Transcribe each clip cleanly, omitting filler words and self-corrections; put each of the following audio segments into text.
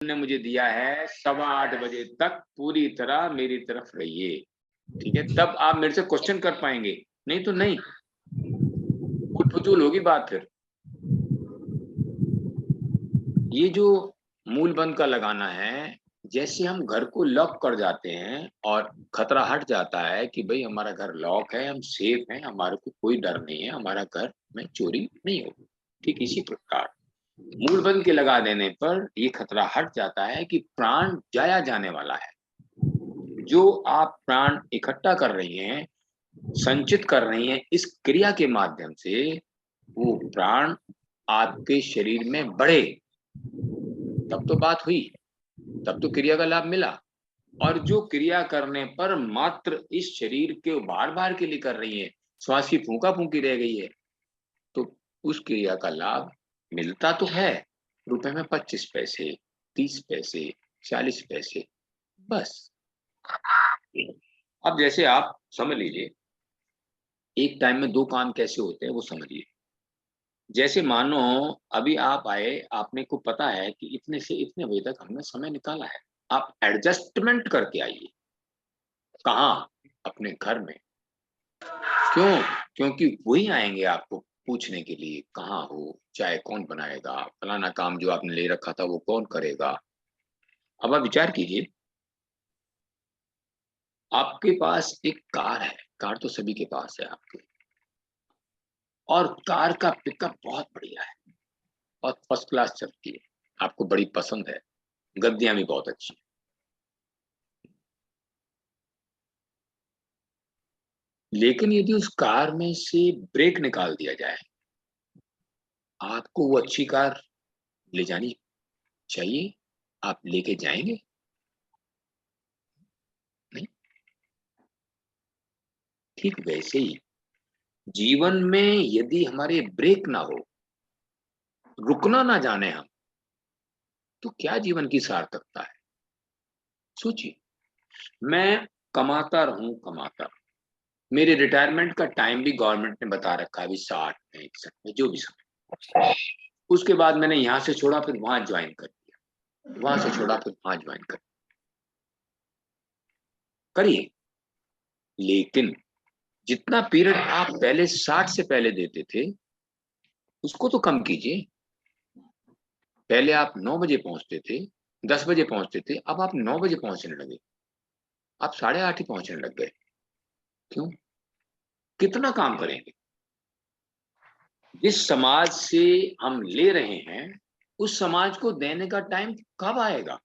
ने मुझे दिया है 8:15 बजे तक पूरी तरह मेरी तरफ रहिए, ठीक है, तब आप मेरे से क्वेश्चन कर पाएंगे, नहीं तो नहीं, फजूल होगी बात फिर। ये जो मूल बंद का लगाना है, जैसे हम घर को लॉक कर जाते हैं और खतरा हट जाता है कि भाई हमारा घर लॉक है, हम सेफ हैं, हमारे को कोई डर नहीं है, हमारा घर में चोरी नहीं होगी, ठीक इसी प्रकार मूल बंद के लगा देने पर ये खतरा हट जाता है कि प्राण जाया जाने वाला है। जो आप प्राण इकट्ठा कर रही हैं, संचित कर रही हैं इस क्रिया के माध्यम से, वो प्राण आपके शरीर में बढ़े, तब तो बात हुई, तब तो क्रिया का लाभ मिला। और जो क्रिया करने पर मात्र इस शरीर के बार बार के लिए कर रही है, श्वास की फूंका फूंकी रह गई है, तो उस क्रिया का लाभ मिलता तो है रुपए में 25 पैसे, 30 पैसे, 40 पैसे, बस। अब जैसे आप समझ लीजिए एक टाइम में दो काम कैसे होते हैं वो समझिए। जैसे मानो अभी आप आए, आपने को पता है कि इतने से इतने बजे तक हमने समय निकाला है, आप एडजस्टमेंट करके आइए। कहाँ? अपने घर में। क्यों? क्योंकि वही आएंगे आपको पूछने के लिए कहाँ हो, चाय कौन बनाएगा, फलाना काम जो आपने ले रखा था वो कौन करेगा। अब आप विचार कीजिए, आपके पास एक कार है, कार तो सभी के पास है आपके, और कार का पिकअप बहुत बढ़िया है और फर्स्ट क्लास चलती है, आपको बड़ी पसंद है, गद्दियां भी बहुत अच्छी है। लेकिन यदि उस कार में से ब्रेक निकाल दिया जाए, आपको वो अच्छी कार ले जानी चाहिए? आप लेके जाएंगे? नहीं। ठीक वैसे ही जीवन में यदि हमारे ब्रेक ना हो, रुकना ना जाने हम, तो क्या जीवन की सार्थकता है? सोचिए। मैं कमाता रहूं, कमाता रहूं, मेरे रिटायरमेंट का टाइम भी गवर्नमेंट ने बता रखा है, अभी 60 में, 61 में, जो भी समय। उसके बाद मैंने यहां से छोड़ा, फिर वहां ज्वाइन कर दिया, वहां से छोड़ा, फिर वहां ज्वाइन कर, करिए। लेकिन जितना पीरियड आप पहले 60 से पहले देते थे, उसको तो कम कीजिए। पहले आप 9 बजे पहुंचते थे, 10 बजे पहुंचते थे, अब आप 9 बजे पहुंचने लगे, आप 8:30 ही पहुंचने लग गए। क्यों? कितना काम करेंगे? जिस समाज से हम ले रहे हैं, उस समाज को देने का टाइम कब आएगा?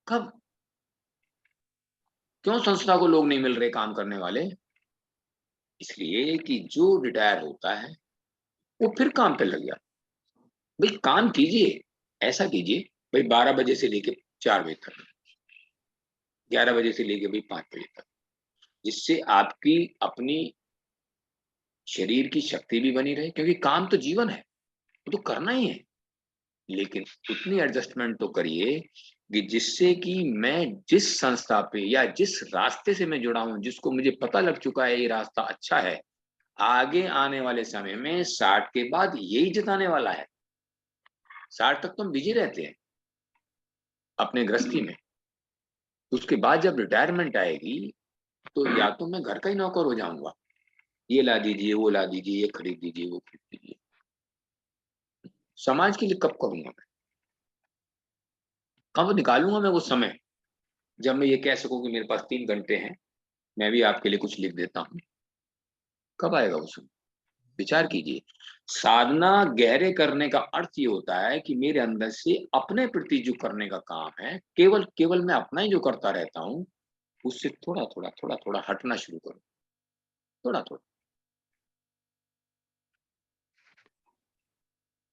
कब? क्यों संस्था को लोग नहीं मिल रहे काम करने वाले? इसलिए कि जो रिटायर होता है वो फिर काम पे लग जाता। भाई काम कीजिए, ऐसा कीजिए भाई 12 बजे से लेके 4 बजे तक, 11 बजे से लेके भाई 5 बजे तक, जिससे आपकी अपनी शरीर की शक्ति भी बनी रहे, क्योंकि काम तो जीवन है, वो तो करना ही है। लेकिन उतनी एडजस्टमेंट तो करिए कि जिससे कि मैं जिस संस्था पे या जिस रास्ते से मैं जुड़ा हूं, जिसको मुझे पता लग चुका है ये रास्ता अच्छा है, आगे आने वाले समय में 60 के बाद यही जिताने वाला है। 60 तक तो हम बिजी रहते हैं अपने गृहस्थी में, उसके बाद जब रिटायरमेंट आएगी तो या तो मैं घर का ही नौकर हो जाऊंगा, ये ला दीजिए, वो ला दीजिए, ये खरीद दीजिए, वो खरीद दीजिए। समाज के लिए कब करूंगा मैं? कब निकालूंगा मैं वो समय जब मैं ये कह सकूं कि मेरे पास 3 घंटे हैं, मैं भी आपके लिए कुछ लिख देता हूँ? कब आएगा वो समय? विचार कीजिए। साधना गहरे करने का अर्थ ये होता है कि मेरे अंदर से अपने प्रति जो करने का काम है, केवल केवल मैं अपना ही जो करता रहता हूँ, उससे थोड़ा थोड़ा थोड़ा थोड़ा हटना शुरू करूं, थोड़ा थोड़ा।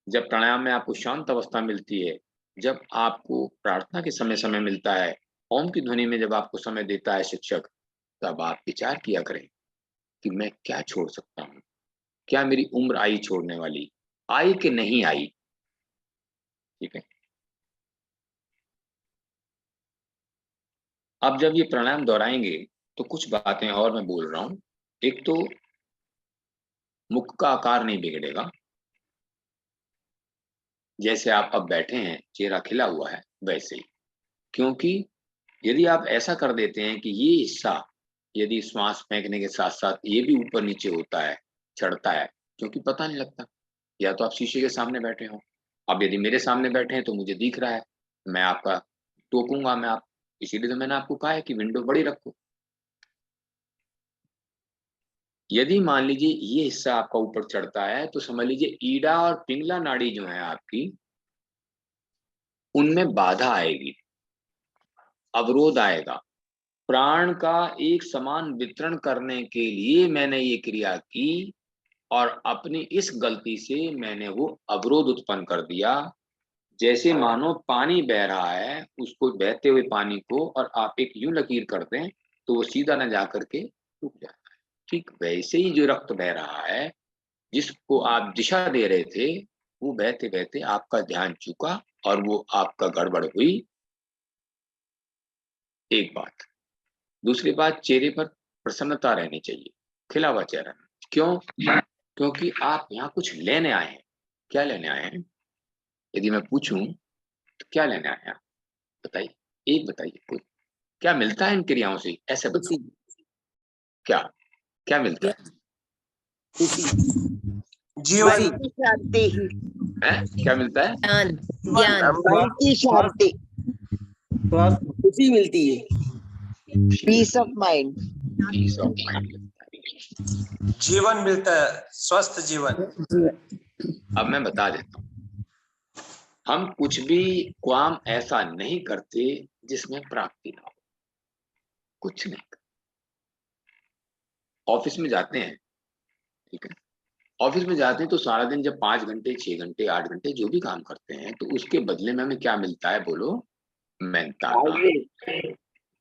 जब प्राणायाम में आपको शांत अवस्था मिलती है, जब आपको प्रार्थना के समय समय मिलता है, ओम की ध्वनि में जब आपको समय देता है शिक्षक, तब आप विचार किया करें कि मैं क्या छोड़ सकता हूँ, क्या मेरी उम्र आई छोड़ने वाली, आई कि नहीं आई। ठीक है। अब जब ये प्राणायाम दोहराएंगे तो कुछ बातें और मैं बोल रहा हूं। एक तो मुख का आकार नहीं बिगड़ेगा, जैसे आप अब बैठे हैं, चेहरा खिला हुआ है, वैसे ही। क्योंकि यदि आप ऐसा कर देते हैं कि ये हिस्सा यदि श्वास फेंकने के साथ साथ ये भी ऊपर नीचे होता है, चढ़ता है, क्योंकि पता नहीं लगता। या तो आप शीशे के सामने बैठे हो, अब यदि मेरे सामने बैठे हैं तो मुझे दिख रहा है, मैं आपका टोकूंगा मैं आप, इसीलिए तो मैंने आपको कहा है कि विंडो बड़ी रखो। यदि मान लीजिए ये हिस्सा आपका ऊपर चढ़ता है तो समझ लीजिए ईडा और पिंगला नाड़ी जो है आपकी, उनमें बाधा आएगी, अवरोध आएगा। प्राण का एक समान वितरण करने के लिए मैंने ये क्रिया की और अपनी इस गलती से मैंने वो अवरोध उत्पन्न कर दिया। जैसे मानो पानी बह रहा है, उसको बहते हुए पानी को और आप एक यूं लकीर कर दें तो वो सीधा न जा करके रुक जाता है। ठीक वैसे ही जो रक्त बह रहा है, जिसको आप दिशा दे रहे थे, वो बहते बहते आपका ध्यान चूका और वो आपका गड़बड़ हुई। एक बात। दूसरी बात, चेहरे पर प्रसन्नता रहनी चाहिए, खिला हुआ चेहरा। क्यों? क्योंकि आप यहाँ कुछ लेने आए हैं। क्या लेने आए हैं? यदि मैं पूछूं तो क्या लेने आए हैं आप? बताइए, एक बताइए कुछ। क्या मिलता है इन क्रियाओं से? ऐसे बताओ। खुशी। क्या क्या मिलता है? खुशी। जीवन। मन की शांति। क्या मिलता है? ज्ञान। ज्ञान। मन की शांति, स्वास्थ्य। खुशी मिलती है, peace of mind. Peace of mind मिलता है। जीवन मिलता है, स्वस्थ जीवन। अब मैं बता देता हूँ, हम कुछ भी काम ऐसा नहीं करते जिसमें प्राप्ति ना हो। कुछ नहीं। ऑफिस में जाते हैं, ठीक है, ऑफिस में जाते हैं तो सारा दिन जब 5 घंटे 6 घंटे 8 घंटे जो भी काम करते हैं तो उसके बदले में हमें क्या मिलता है? बोलो। मेहनताना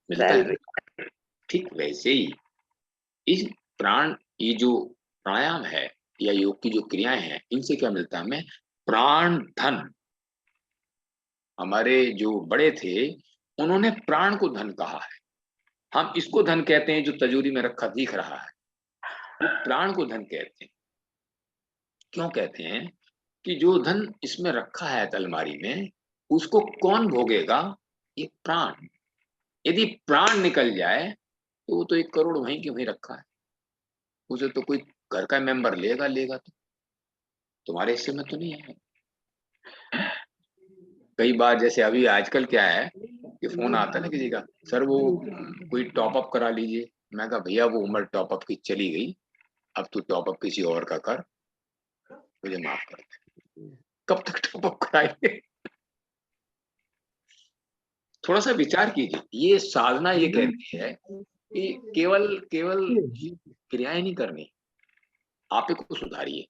मिलता है ना? ठीक वैसे ही इस प्राण, ये जो प्राणायाम है या योग की जो क्रियाएं हैं, इनसे क्या मिलता है हमें? प्राण धन। हमारे जो बड़े थे उन्होंने प्राण को धन कहा है। हम इसको धन कहते हैं जो तिजोरी में रखा दिख रहा है, वो प्राण को धन कहते हैं। क्यों कहते हैं? कि जो धन इसमें रखा है अलमारी में, उसको कौन भोगेगा? ये प्राण। यदि प्राण निकल जाए तो वो तो 1 करोड़ वहीं के वहीं रखा है, उसे तो कोई घर का मेंबर लेगा लेगा तो तुम्हारे हिस्से में तो नहीं है। कई बार जैसे अभी आजकल क्या है कि फोन आता है ना किसी का, सर वो कोई टॉप अप करा लीजिए। मैं कहा भैया वो उम्र टॉप अप की चली गई, अब तू टॉप अप किसी और का कर, मुझे माफ कर दे। कब तक टॉप अप कराएंगे? थोड़ा सा विचार कीजिए। ये साधना ये कहती है कि केवल केवल क्रियाएं नहीं करनी, आप को सुधारिए।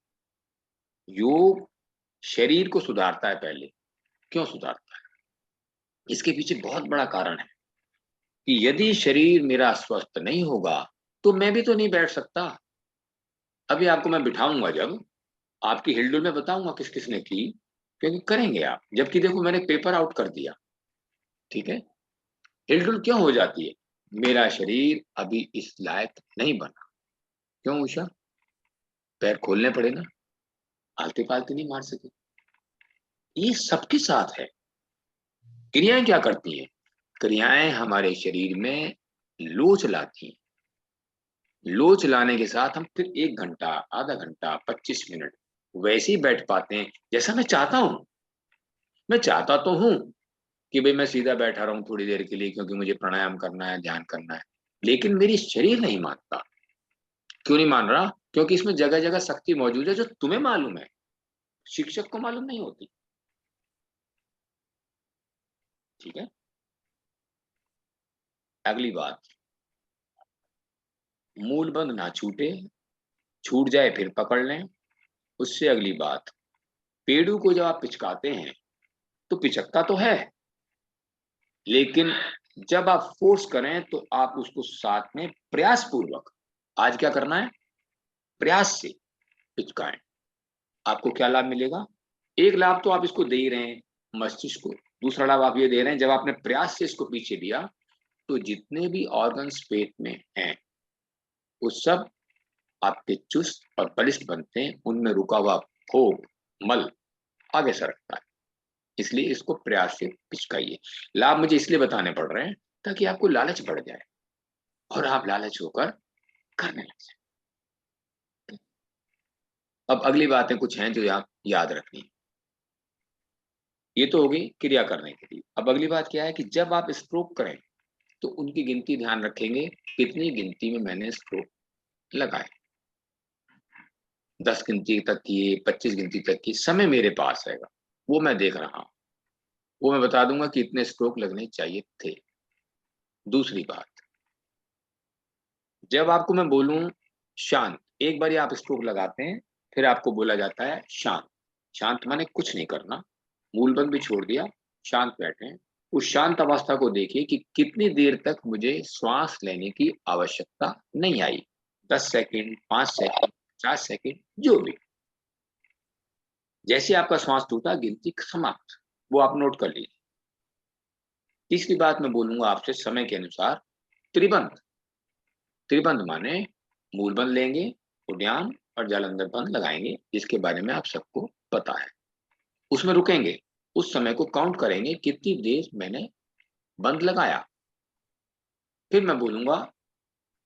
योग शरीर को सुधारता है पहले। क्यों सुधारता है? इसके पीछे बहुत बड़ा कारण है कि यदि शरीर मेरा स्वस्थ नहीं होगा तो मैं भी तो नहीं बैठ सकता। अभी आपको मैं बिठाऊंगा, जब आपकी हिलडुल में बताऊंगा किस किसने की, क्योंकि करेंगे आप। जबकि देखो मैंने पेपर आउट कर दिया, ठीक है। हिलडुल क्यों हो जाती है? मेरा शरीर अभी इस लायक नहीं बना। क्यों उषा? पैर खोलने पड़े ना, आलते पालते नहीं मार सके। ये सबके साथ है। क्रियाएं क्या करती हैं? क्रियाएं हमारे शरीर में लोच लाती हैं। लोच लाने के साथ हम फिर 1 घंटा, आधा घंटा, 25 मिनट वैसे ही बैठ पाते हैं जैसा मैं चाहता हूं। मैं चाहता तो हूं कि भाई मैं सीधा बैठा रहूं थोड़ी देर के लिए, क्योंकि मुझे प्राणायाम करना है, ध्यान करना है, लेकिन मेरी शरीर नहीं मानता। क्यों नहीं मान रहा? क्योंकि इसमें जगह जगह शक्ति मौजूद है जो तुम्हें मालूम है, शिक्षक को मालूम नहीं होती। ठीक है। अगली बात, मूल बंध ना छूटे, छूट जाए फिर पकड़ लें। उससे अगली बात, पेड़ू को जब आप पिचकाते हैं तो पिचकता तो है, लेकिन जब आप फोर्स करें तो आप उसको साथ में प्रयास पूर्वक, आज क्या करना है? प्रयास से पिचकाएं। आपको क्या लाभ मिलेगा? एक लाभ तो आप इसको दे ही रहे हैं, मस्तिष्क को। दूसरा लाभ आप ये दे रहे हैं, जब आपने प्रयास से इसको पीछे लिया तो जितने भी ऑर्गन्स पेट में हैं वो सब आपके चुस्त और बलिष्ठ बनते हैं। उनमें रुका हुआ भोग, मल आगे सरकता है। इसलिए इसको प्रयास से पिचकाइए। लाभ मुझे इसलिए बताने पड़ रहे हैं ताकि आपको लालच बढ़ जाए और आप लालच होकर करने लग जाए। अब अगली बातें कुछ हैं जो आप याद रखनी है। ये तो होगी क्रिया करने के लिए। अब अगली बात क्या है कि जब आप स्ट्रोक करें तो उनकी गिनती ध्यान रखेंगे, कितनी गिनती में मैंने स्ट्रोक लगाए। 10 गिनती तक की, 25 गिनती तक की, समय मेरे पास रहेगा, वो मैं देख रहा हूं, वो मैं बता दूंगा कि इतने स्ट्रोक लगने चाहिए थे। दूसरी बात, जब आपको मैं बोलूं शांत, एक बार आप स्ट्रोक लगाते हैं फिर आपको बोला जाता है शांत। शांत माने कुछ नहीं करना, मूलबंद भी छोड़ दिया, शांत बैठे हैं। उस शांत अवस्था को देखिए कि कितनी देर तक मुझे श्वास लेने की आवश्यकता नहीं आई। 10 सेकंड, 5 सेकंड, 50 सेकंड, जो भी। जैसे आपका श्वास टूटा, गिनती समाप्त, वो आप नोट कर लीजिए। तीसरी बात मैं बोलूंगा आपसे समय के अनुसार त्रिबंध। त्रिबंध माने मूलबंध लेंगे, उद्यान और जालंधर बंध लगाएंगे, जिसके बारे में आप सबको पता है। उसमें रुकेंगे, उस समय को काउंट करेंगे कितनी देर मैंने बंद लगाया। फिर मैं बोलूंगा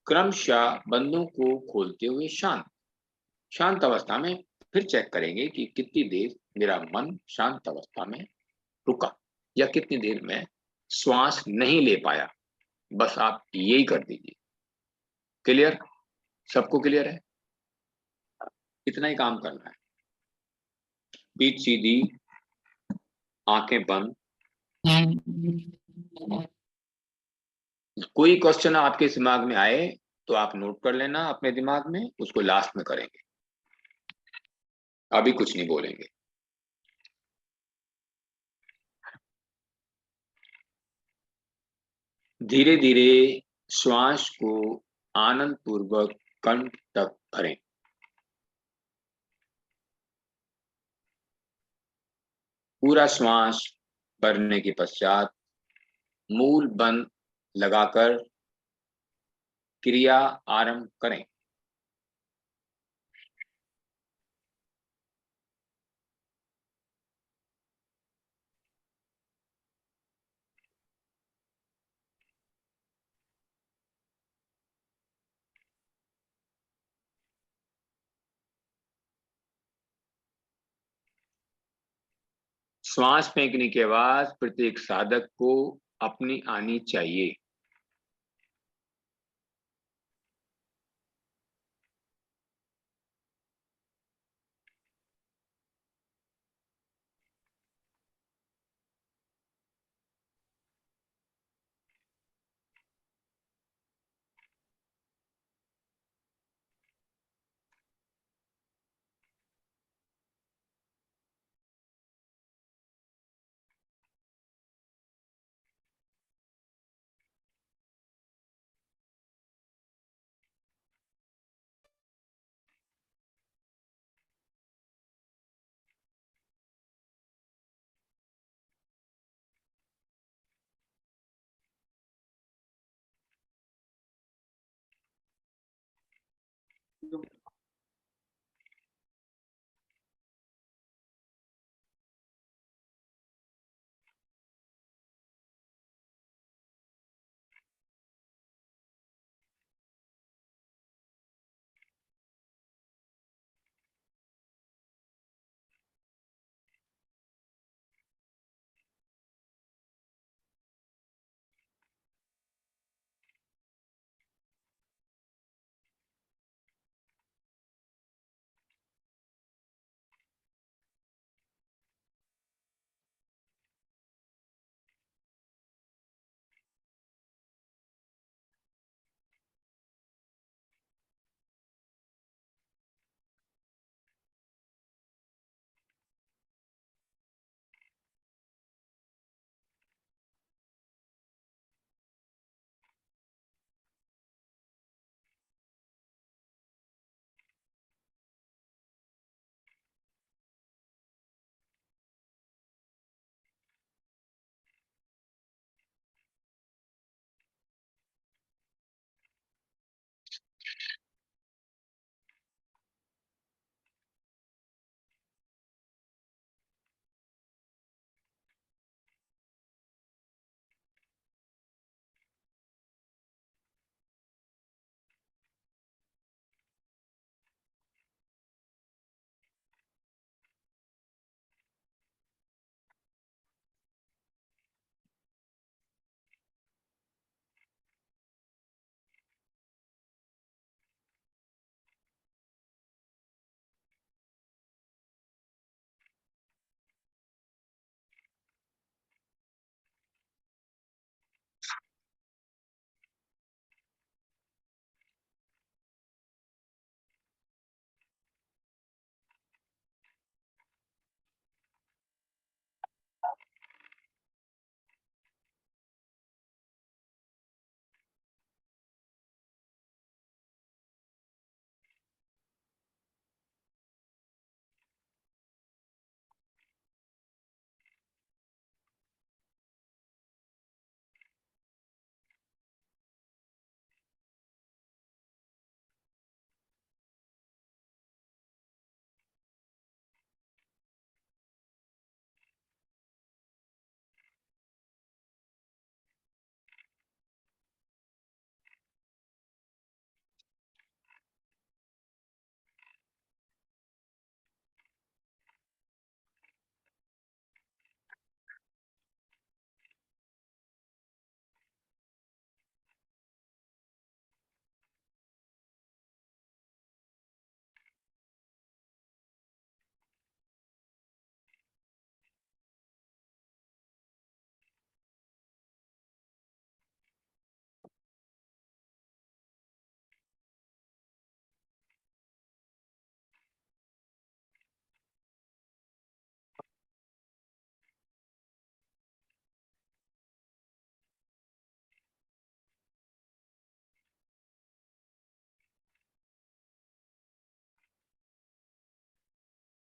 क्रमशः बंदों को खोलते हुए शांत। शांत अवस्था में फिर चेक करेंगे कि कितनी देर मेरा मन शांत अवस्था में रुका या कितनी देर में श्वास नहीं ले पाया। बस आप यही कर दीजिए। क्लियर? सबको क्लियर है? इतना ही काम करना है। पीठ सीधी, आंखें बंद। कोई क्वेश्चन आपके दिमाग में आए तो आप नोट कर लेना अपने दिमाग में, उसको लास्ट में करेंगे, अभी कुछ नहीं बोलेंगे। धीरे धीरे श्वास को आनंद पूर्वक कंठ तक भरें। पूरा श्वास भरने के पश्चात मूल बंद लगाकर क्रिया आरंभ करें। श्वास फेंकने के बाद प्रत्येक साधक को अपनी आनी चाहिए।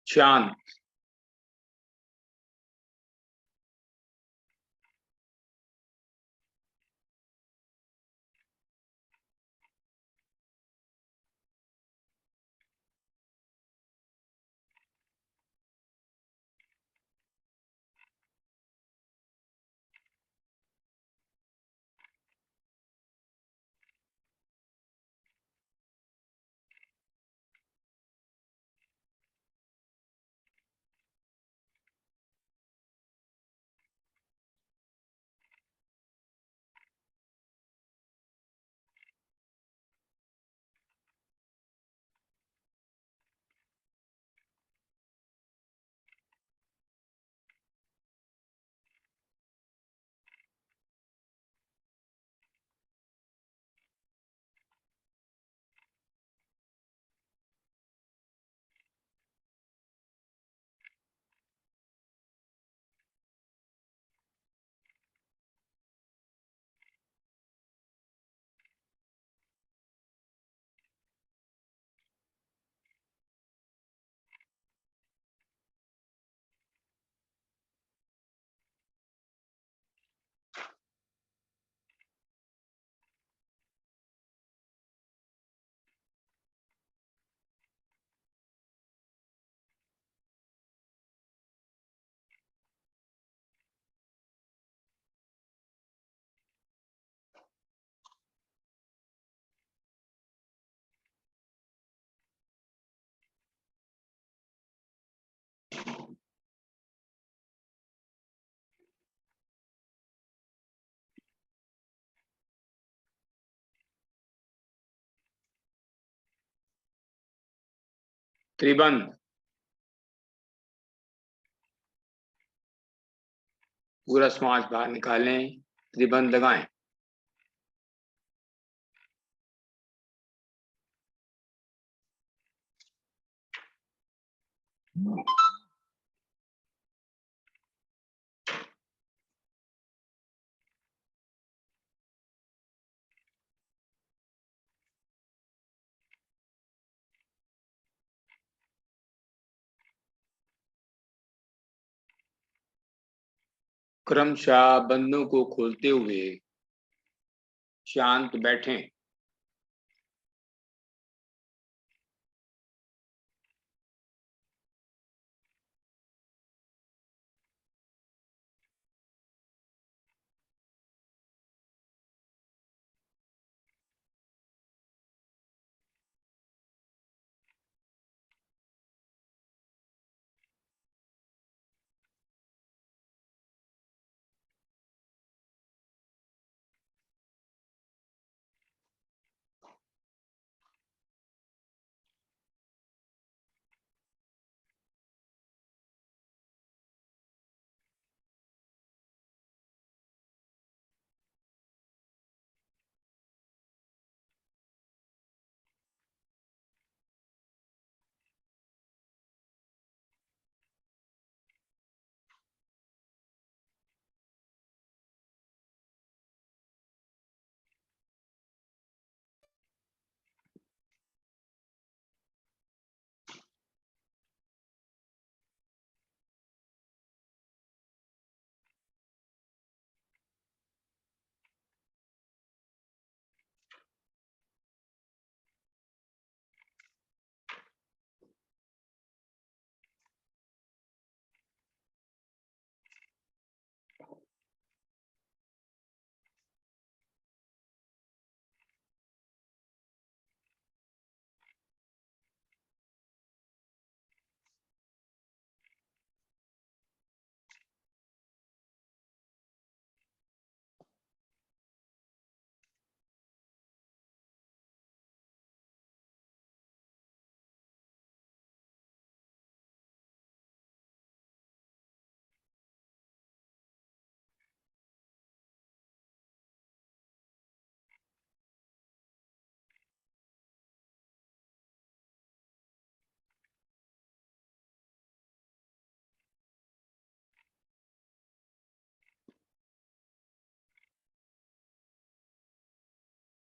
शांत, त्रिबंध, पूरा समाज बाहर निकालें, त्रिबंध लगाएं। क्रमशः बंधों को खोलते हुए शांत बैठें।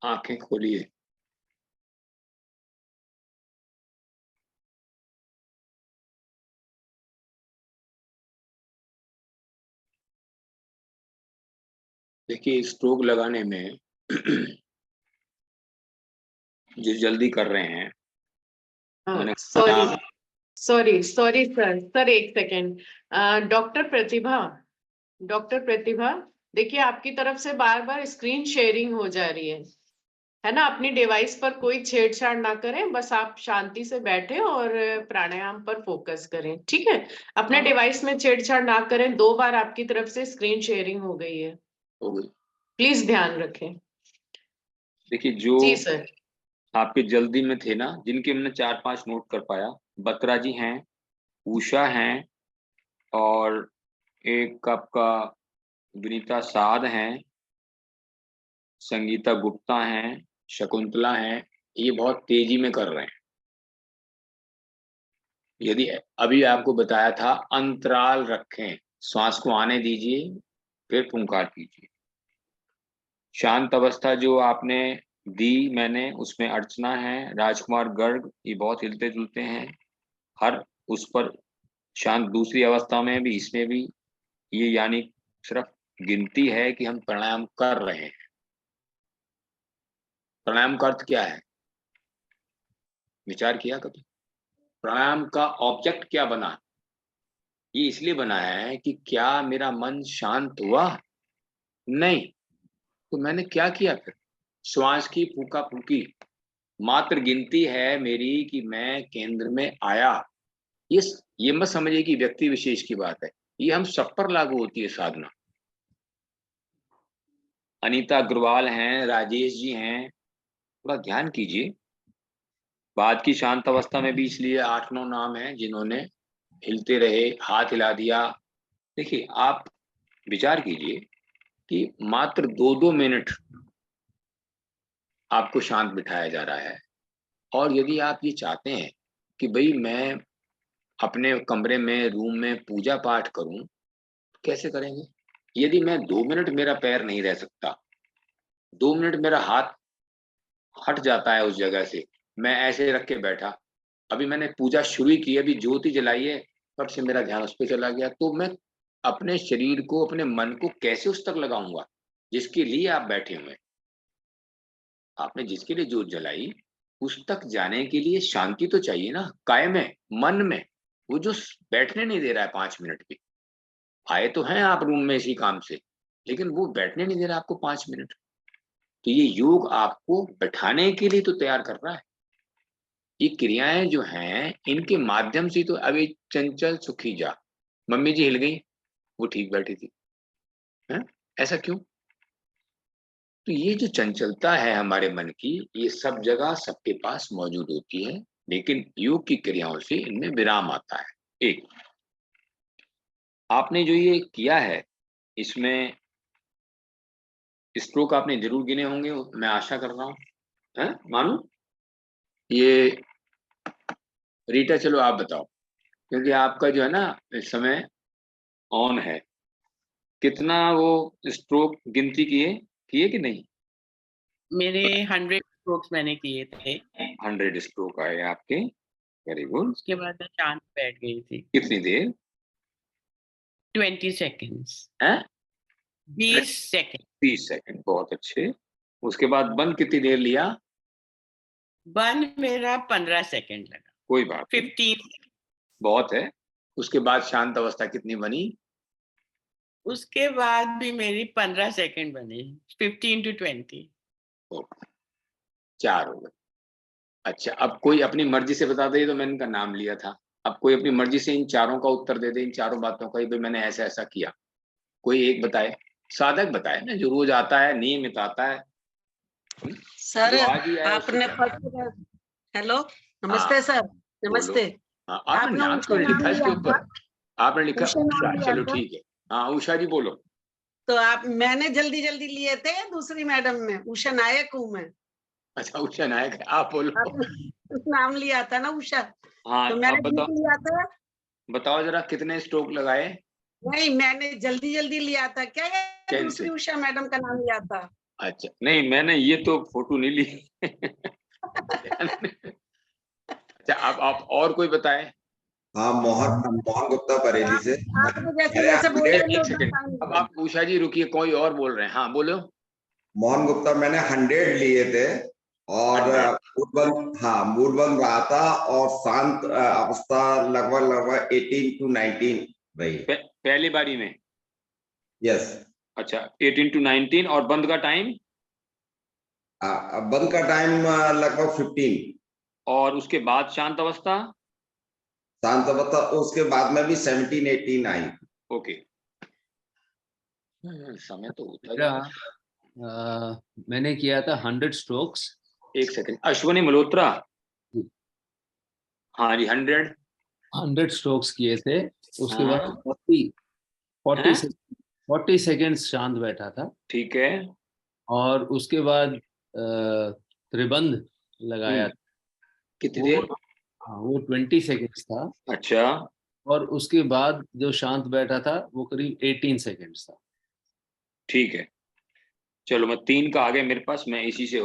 आंखें खोलिए। देखिए स्ट्रोक लगाने में जो जल्दी कर रहे हैं, मैंने सॉरी कहा सॉरी सॉरी सर एक सेकेंड। डॉक्टर प्रतिभा, देखिए आपकी तरफ से बार बार स्क्रीन शेयरिंग हो जा रही है ना। अपनी डिवाइस पर कोई छेड़छाड़ ना करें, बस आप शांति से बैठे और प्राणायाम पर फोकस करें, ठीक है। अपने हाँ। डिवाइस में छेड़छाड़ ना करें। 2 बार आपकी तरफ से स्क्रीन शेयरिंग हो गई है, हो गई। प्लीज ध्यान रखें। देखिए जो जी सर। आपके जल्दी में थे ना, जिनके मैंने 4-5 नोट कर पाया, बत्रा जी हैं, उषा हैं, और एक आपका विनीता साध हैं, संगीता गुप्ता हैं, शकुंतला हैं। ये बहुत तेजी में कर रहे हैं। यदि अभी आपको बताया था अंतराल रखें, श्वास को आने दीजिए फिर फुंकार कीजिए। शांत अवस्था जो आपने दी मैंने, उसमें अर्चना है, राजकुमार गर्ग, ये बहुत हिलते जुलते हैं हर उस पर। शांत दूसरी अवस्था में भी, इसमें भी, ये यानी सिर्फ गिनती है कि हम प्राणायाम कर रहे हैं। प्राणायाम का अर्थ क्या है, विचार किया कभी? प्राणायाम का ऑब्जेक्ट क्या बना? ये इसलिए बना है कि क्या मेरा मन शांत हुआ? नहीं। तो मैंने क्या किया फिर? श्वास की फूका फूकी, मात्र गिनती है मेरी कि मैं केंद्र में आया। ये मत समझिए कि व्यक्ति विशेष की बात है, ये हम सब पर लागू होती है साधना। अनीता अग्रवाल हैं, राजेश जी हैं, थोड़ा ध्यान कीजिए। बाद की शांत अवस्था में भी इसलिए 8-9 नाम हैं जिन्होंने हिलते रहे, हाथ हिला दिया। देखिए आप विचार कीजिए कि मात्र 2-2 मिनट आपको शांत बिठाया जा रहा है। और यदि आप ये चाहते हैं कि भाई मैं अपने कमरे में, रूम में पूजा पाठ करूं, कैसे करेंगे? यदि मैं 2 मिनट मेरा पैर नहीं रह सकता, 2 मिनट मेरा हाथ हट जाता है उस जगह से, मैं ऐसे रख के बैठा, अभी मैंने पूजा शुरू की, अभी ज्योति जलाई है, तब से मेरा ध्यान उस पर चला गया, तो मैं अपने शरीर को, अपने मन को कैसे उस तक लगाऊंगा जिसके लिए आप बैठे हुए? आपने जिसके लिए ज्योत जलाई, उस तक जाने के लिए शांति तो चाहिए ना, काय में, मन में। वो जो बैठने नहीं दे रहा है 5 मिनट भी, आए तो हैं आप रूम में इसी काम से, लेकिन वो बैठने नहीं दे रहा आपको 5 मिनट। तो ये योग आपको बैठाने के लिए तो तैयार कर रहा है। ये क्रियाएं जो हैं, इनके माध्यम से तो अभी चंचल सुखी जा, मम्मी जी हिल गई, वो ठीक बैठी थी, है? ऐसा क्यों? तो ये जो चंचलता है हमारे मन की, ये सब जगह सबके पास मौजूद होती है, लेकिन योग की क्रियाओं से इनमें विराम आता है। एक आपने जो ये किया है, इसमें स्ट्रोक आपने जरूर गिने होंगे, मैं आशा कर रहा हूँ, है मानू? ये रीटा, चलो आप बताओ, क्योंकि आपका जो है ना इस समय ऑन है, कितना वो स्ट्रोक गिनती किए किए कि नहीं? मेरे 100 स्ट्रोक्स मैंने किए थे। 100 स्ट्रोक आए आपके, वेरी गुड। उसके बाद मैं शांत बैठ गई थी। कितनी देर? 20 सेकेंड्स। हैं? 20 सेकेंड। 30 सेकंड, बहुत अच्छे। उसके बाद बंद कितनी देर लिया? बंद मेरा 15 सेकेंड लगा। कोई बात नहीं, 15। बहुत है। उसके बाद शांत अवस्था कितनी बनी? उसके बाद भी मेरी 15 सेकेंड बनी, 15 to 20। 4 हो गए। अच्छा, अब कोई अपनी मर्जी से बता दे, तो मैंने इनका नाम लिया था। अब कोई अपनी मर्जी से इन चारों का उत्तर दे दे, इन चारों बातों का, भाई मैंने ऐसा ऐसा किया। कोई एक बताए, साधक बताए ना, जो रोज आता है, नियमित आता है। सर जो आज ही आया आपने उससे- हेलो, नमस्ते सर, नमस्ते। हाँ, आपने नाम उषा तो नहीं लिखा नाम इसके लिया ऊपर, था, आपने लिखा उषा नाम उषा, लिया चलो था। ठीक है। हाँ उषा जी बोलो। तो आप, मैंने जल्दी जल्दी लिए थे दूसरी मैडम में, उषा नायक हूँ मैं। अच्छा उषा नायक है, आप बोलो। आपने नाम लिया था ना उषा, हाँ तो अब मैंने लिख बताओ, लिया था। बताओ जरा कितने स्ट्रोक लगाए? नहीं, मैंने जल्दी जल्दी लिया था क्या, या कैसे? दूसरी उषा मैडम का नाम लिया था? अच्छा नहीं, मैंने ये तो फोटो नहीं ली। अच्छा आप और कोई बताए? हाँ, मोहन गुप्ता बरेली से। आपने जैसे अरे, जैसे बोला एक तो सेकंड, बताऊं। अब आप उषा जी रुकिए, कोई और बोल रहे हैं, हाँ बोलो। मोहन गुप्ता, मैंने 100 लिए थे और 100 मूड बन रहा था और शांत अवस्था लगभग 18 to 19 रही। पहली बारी में? यस। अच्छा, 18 to 19, और बंद का टाइम? बंद का टाइम लगभग 15। और उसके बाद शांत अवस्था? शांत अवस्था उसके बाद में भी 17 18 आई। ओके, समय तो होता मेरा है। मैंने किया था 100 स्ट्रोक्स। एक सेकंड, अश्वनी मल्होत्रा, हाँ जी, 100 स्ट्रोक्स किए थे। उसके बाद हाँ 40 सेकेंड्स शांत बैठा था। ठीक है। और उसके बाद त्रिबंध लगाया था। कितनी वो देर? हाँ, वो 20 सेकेंड्स था। अच्छा, और उसके बाद जो शांत बैठा था वो करीब 18 सेकेंड्स था। ठीक है, चलो मैं 3 का आ गया मेरे पास, मैं इसी से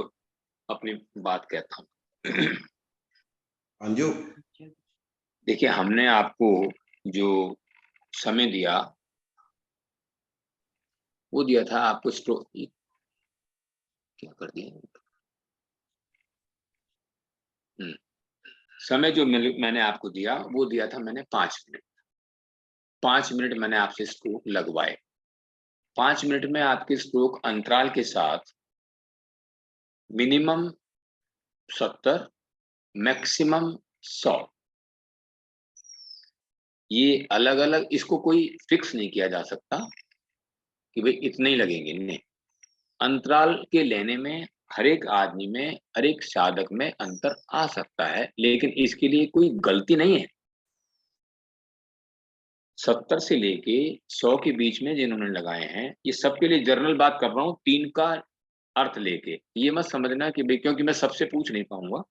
अपनी बात कहता हूँ। अंजू, देखिए, हमने आपको जो समय दिया वो दिया था आपको स्ट्रोक, क्या कर दिया, समय जो मैंने आपको दिया वो दिया था मैंने 5 मिनट। 5 मिनट मैंने आपसे स्ट्रोक लगवाए। 5 मिनट में आपके स्ट्रोक अंतराल के साथ मिनिमम 70, मैक्सिमम 100, ये अलग अलग, इसको कोई फिक्स नहीं किया जा सकता कि भाई इतने ही लगेंगे, नहीं। अंतराल के लेने में हर एक आदमी में, हर एक साधक में अंतर आ सकता है, लेकिन इसके लिए कोई गलती नहीं है। 70 से लेके 100 के बीच में जिन्होंने लगाए हैं, ये सबके लिए जनरल बात कर रहा हूँ, 3 का अर्थ लेके। ये मत समझना कि भाई, क्योंकि मैं सबसे पूछ नहीं पाऊंगा।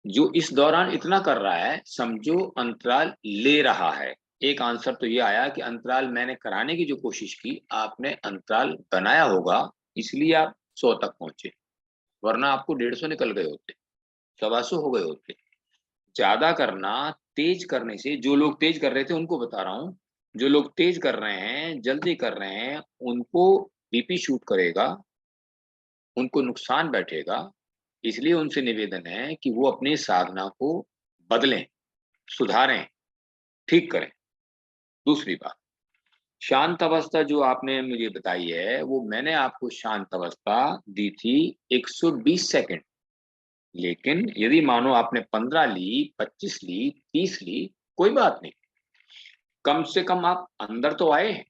जो इस दौरान इतना कर रहा है, समझो अंतराल ले रहा है। एक आंसर तो ये आया कि अंतराल मैंने कराने की जो कोशिश की, आपने अंतराल बनाया होगा, इसलिए आप 100 तक पहुंचे, वरना आपको 150 निकल गए होते, 125 हो गए होते। ज्यादा करना, तेज करने से, जो लोग तेज कर रहे थे उनको बता रहा हूं, जो लोग तेज कर रहे हैं, जल्दी कर रहे हैं, उनको बीपी शूट करेगा, उनको नुकसान बैठेगा। इसलिए उनसे निवेदन है कि वो अपनी साधना को बदलें, सुधारें, ठीक करें। दूसरी बात, शांत अवस्था जो आपने मुझे बताई है, वो मैंने आपको शांत अवस्था दी थी 120 सेकंड। लेकिन यदि मानो आपने 15 ली, 25 ली, 30 ली, कोई बात नहीं, कम से कम आप अंदर तो आए।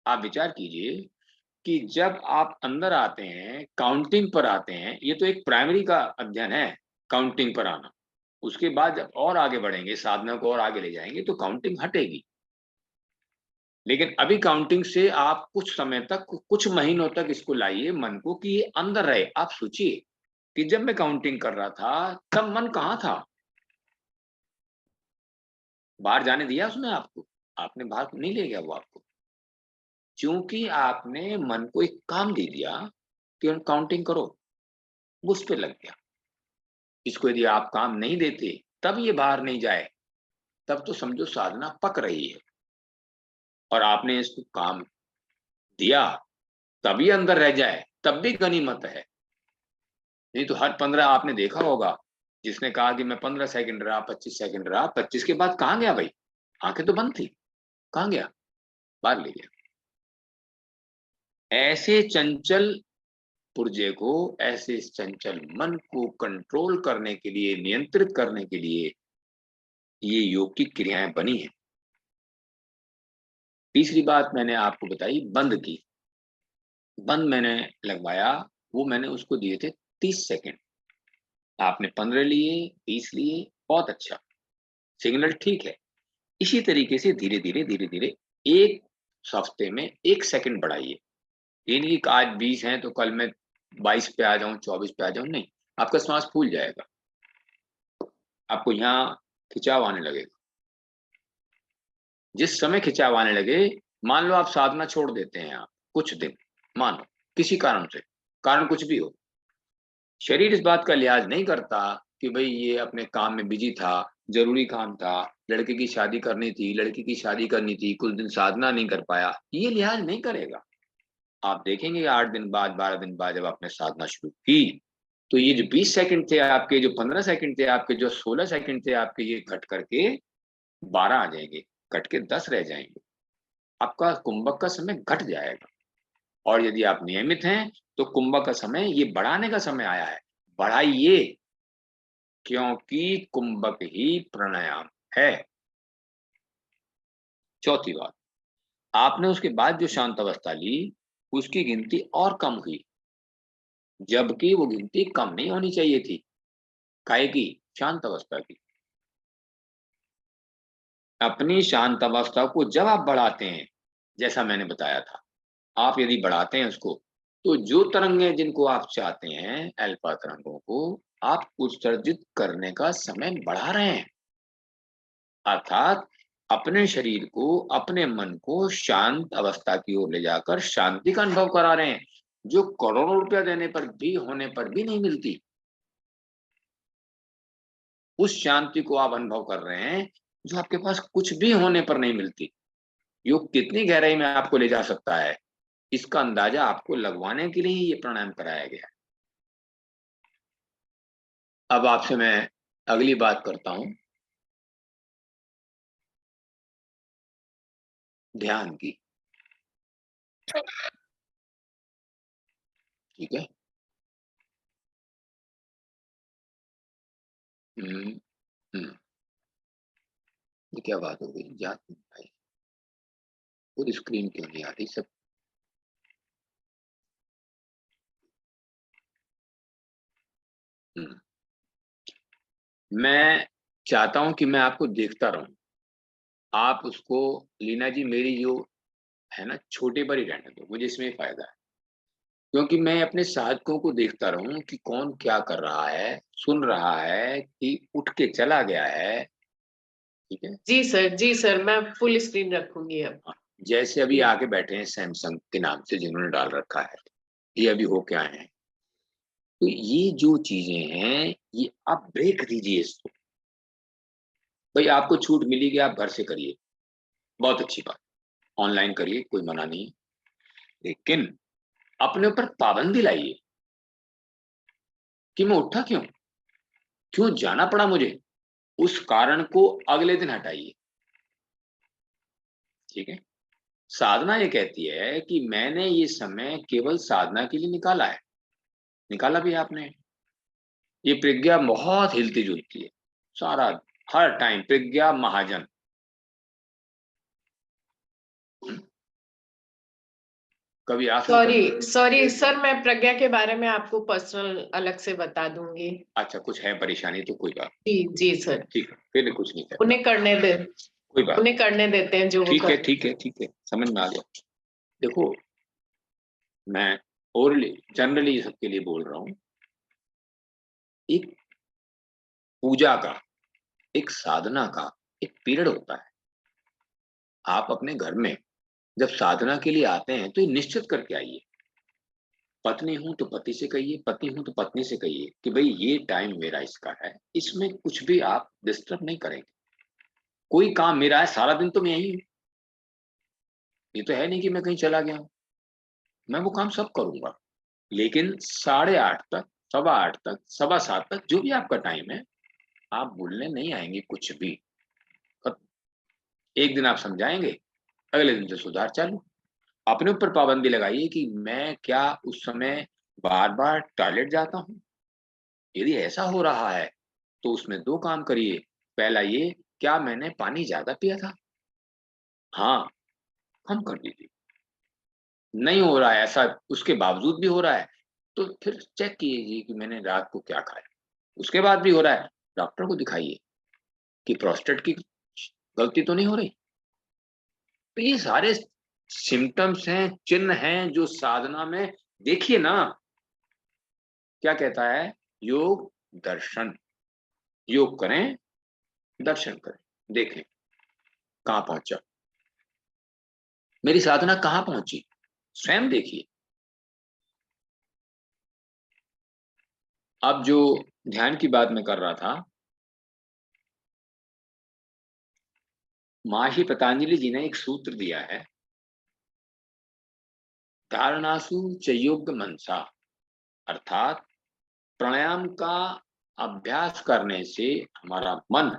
आप विचार कीजिए कि जब आप अंदर आते हैं, काउंटिंग पर आते हैं, ये तो एक प्राइमरी का अध्ययन है, काउंटिंग पर आना। उसके बाद जब और आगे बढ़ेंगे, साधना को और आगे ले जाएंगे, तो काउंटिंग हटेगी। लेकिन अभी काउंटिंग से आप कुछ समय तक, कुछ महीनों तक इसको लाइए मन को, कि ये अंदर रहे। आप सोचिए कि जब मैं काउंटिंग कर रहा था, तब मन कहाँ था? बाहर जाने दिया उसने आपको? आपने बाहर नहीं ले गया वो आपको, क्योंकि आपने मन को एक काम दे दिया कि काउंटिंग करो, वो उस पे लग गया। इसको यदि आप काम नहीं देते, तब ये बाहर नहीं जाए, तब तो समझो साधना पक रही है। और आपने इसको काम दिया, तभी अंदर रह जाए, तब भी गनीमत है। नहीं तो हर 15 आपने देखा होगा, जिसने कहा कि मैं 15 सेकंड रहा, 25 सेकंड रहा, 25 के बाद कहाँ गया भाई? आंखें तो बंद थी, कहाँ गया? बाहर ले गया। ऐसे चंचल पुर्जे को, ऐसे चंचल मन को कंट्रोल करने के लिए, नियंत्रित करने के लिए ये योग की क्रियाएं बनी है। तीसरी बात मैंने आपको बताई बंद की। बंद मैंने लगवाया, वो मैंने उसको दिए थे 30 सेकंड। आपने 15 लिए, 20 लिए, बहुत अच्छा, सिग्नल ठीक है। इसी तरीके से धीरे धीरे धीरे धीरे एक हफ्ते में 1 सेकंड बढ़ाइए। ये नहीं कि आज 20 हैं तो कल मैं 22 पे आ जाऊं, 24 पे आ जाऊं, नहीं। आपका श्वास फूल जाएगा, आपको यहाँ खिंचाव आने लगेगा। जिस समय खिंचाव आने लगे, मान लो आप साधना छोड़ देते हैं, आप कुछ दिन, मान लो किसी कारण से, कारण कुछ भी हो, शरीर इस बात का लिहाज नहीं करता कि भाई ये अपने काम में बिजी था, जरूरी काम था, लड़के की शादी करनी थी, लड़की की शादी करनी थी, कुछ दिन साधना नहीं कर पाया, ये लिहाज नहीं करेगा। आप देखेंगे 8 दिन बाद, 12 दिन बाद जब आपने साधना शुरू की, तो ये जो 20 सेकंड थे आपके, जो 15 सेकंड थे आपके, जो 16 सेकंड थे आपके, ये घट करके 12 आ जाएंगे, घट के 10 रह जाएंगे। आपका कुंभक का समय घट जाएगा। और यदि आप नियमित हैं तो कुंभक का समय ये बढ़ाने का समय आया है, बढ़ाइए, क्योंकि कुंभक ही प्राणायाम है। चौथी बात, आपने उसके बाद जो शांत अवस्था ली उसकी गिनती और कम हुई, जबकि वो गिनती कम नहीं होनी चाहिए थी। काहे की? शांत अवस्था की। अपनी शांत अवस्था को जब आप बढ़ाते हैं, जैसा मैंने बताया था, आप यदि बढ़ाते हैं उसको, तो जो तरंगें जिनको आप चाहते हैं, अल्फा तरंगों को, आप उत्सर्जित करने का समय बढ़ा रहे हैं। अर्थात अपने शरीर को, अपने मन को शांत अवस्था की ओर ले जाकर शांति का अनुभव करा रहे हैं, जो करोड़ों रुपया देने पर भी, होने पर भी नहीं मिलती। उस शांति को आप अनुभव कर रहे हैं जो आपके पास कुछ भी होने पर नहीं मिलती। योग कितनी गहराई में आपको ले जा सकता है, इसका अंदाजा आपको लगवाने के लिए ही ये प्राणायाम कराया गया है। अब आपसे मैं अगली बात करता हूं, ध्यान की। ठीक है। हम्म हम्म, ये क्या बात हो गई, याद नहीं आई, पूरी स्क्रीन क्यों नहीं आ रही सब? हम्म, मैं चाहता हूं कि मैं आपको देखता रहूं। आप उसको, लीना जी, मेरी जो है ना, छोटे पर ही रहने दो, मुझे इसमें फायदा है, क्योंकि मैं अपने साधकों को देखता रहूं कि कौन क्या कर रहा है, सुन रहा है कि उठ के चला गया है। ठीक है। जी सर, मैं फुल स्क्रीन रखूंगी अब। हाँ, जैसे अभी आके बैठे हैं सैमसंग के नाम से जिन्होंने डाल रखा है, ये अभी होके आए हैं, तो ये जो चीजें हैं ये आप ब्रेक दीजिए इसको। भाई आपको छूट मिलेगी, आप घर से करिए, बहुत अच्छी बात, ऑनलाइन करिए, कोई मना नहीं, लेकिन अपने ऊपर पाबंदी लाइए कि मैं उठा क्यों, क्यों जाना पड़ा मुझे, उस कारण को अगले दिन हटाइए। ठीक है। साधना ये कहती है कि मैंने ये समय केवल साधना के लिए निकाला है, निकाला भी आपने। ये प्रज्ञा बहुत हिलती जुलती है, सारा, हर टाइम प्रज्ञा महाजन। कभी आसन सॉरी सर, मैं प्रज्ञा के बारे में आपको पर्सनल अलग से बता दूंगी। अच्छा, कुछ है परेशानी तो कोई बात, जी सर, ठीक है, फिर कुछ नहीं करना, उन्हें करने दे, कोई बात, उन्हें करने देते हैं जो वो ठीक है, कर। ठीक है, ठीक है, समझ में आ गया। देखो, मैं ओरली जनरली सबके लिए बोल रहा हूँ, एक पूजा का, एक साधना का एक पीरियड होता है। आप अपने घर में जब साधना के लिए आते हैं तो ये निश्चित करके आइए। पत्नी हूं तो पति से कहिए, पति हूं तो पत्नी से कहिए कि भाई ये टाइम मेरा इसका है, इसमें कुछ भी आप डिस्टर्ब नहीं करेंगे। कोई काम मेरा है, सारा दिन तो मैं यही हूं, ये तो है नहीं कि मैं कहीं चला गया हूं, मैं वो काम सब करूंगा, लेकिन 8:30 तक, 8:15 तक, 7:15 तक, जो भी आपका टाइम है, आप बोलने नहीं आएंगे कुछ भी। एक दिन आप समझाएंगे, अगले दिन से सुधार चालू। अपने ऊपर पाबंदी लगाइए कि मैं क्या उस समय बार बार टॉयलेट जाता हूँ। यदि ऐसा हो रहा है तो उसमें 2 काम करिए। पहला ये, क्या मैंने पानी ज्यादा पिया था? हाँ, कम कर दीजिए। नहीं हो रहा है ऐसा, उसके बावजूद भी हो रहा है, तो फिर चेक कीजिए कि मैंने रात को क्या खाया। उसके बाद भी हो रहा है, डॉक्टर को दिखाइए कि प्रोस्टेट की गलती तो नहीं हो रही। तो ये सारे सिम्टम्स हैं, चिन्ह हैं, जो साधना में देखिए ना। क्या कहता है योग? दर्शन। योग करें, दर्शन करें, देखें कहां पहुंचा, मेरी साधना कहां पहुंची, स्वयं देखिए। अब जो ध्यान की बात मैं कर रहा था, महर्षि पतंजलि जी ने एक सूत्र दिया है, धारणासु च योग मनसा, अर्थात प्राणायाम का अभ्यास करने से हमारा मन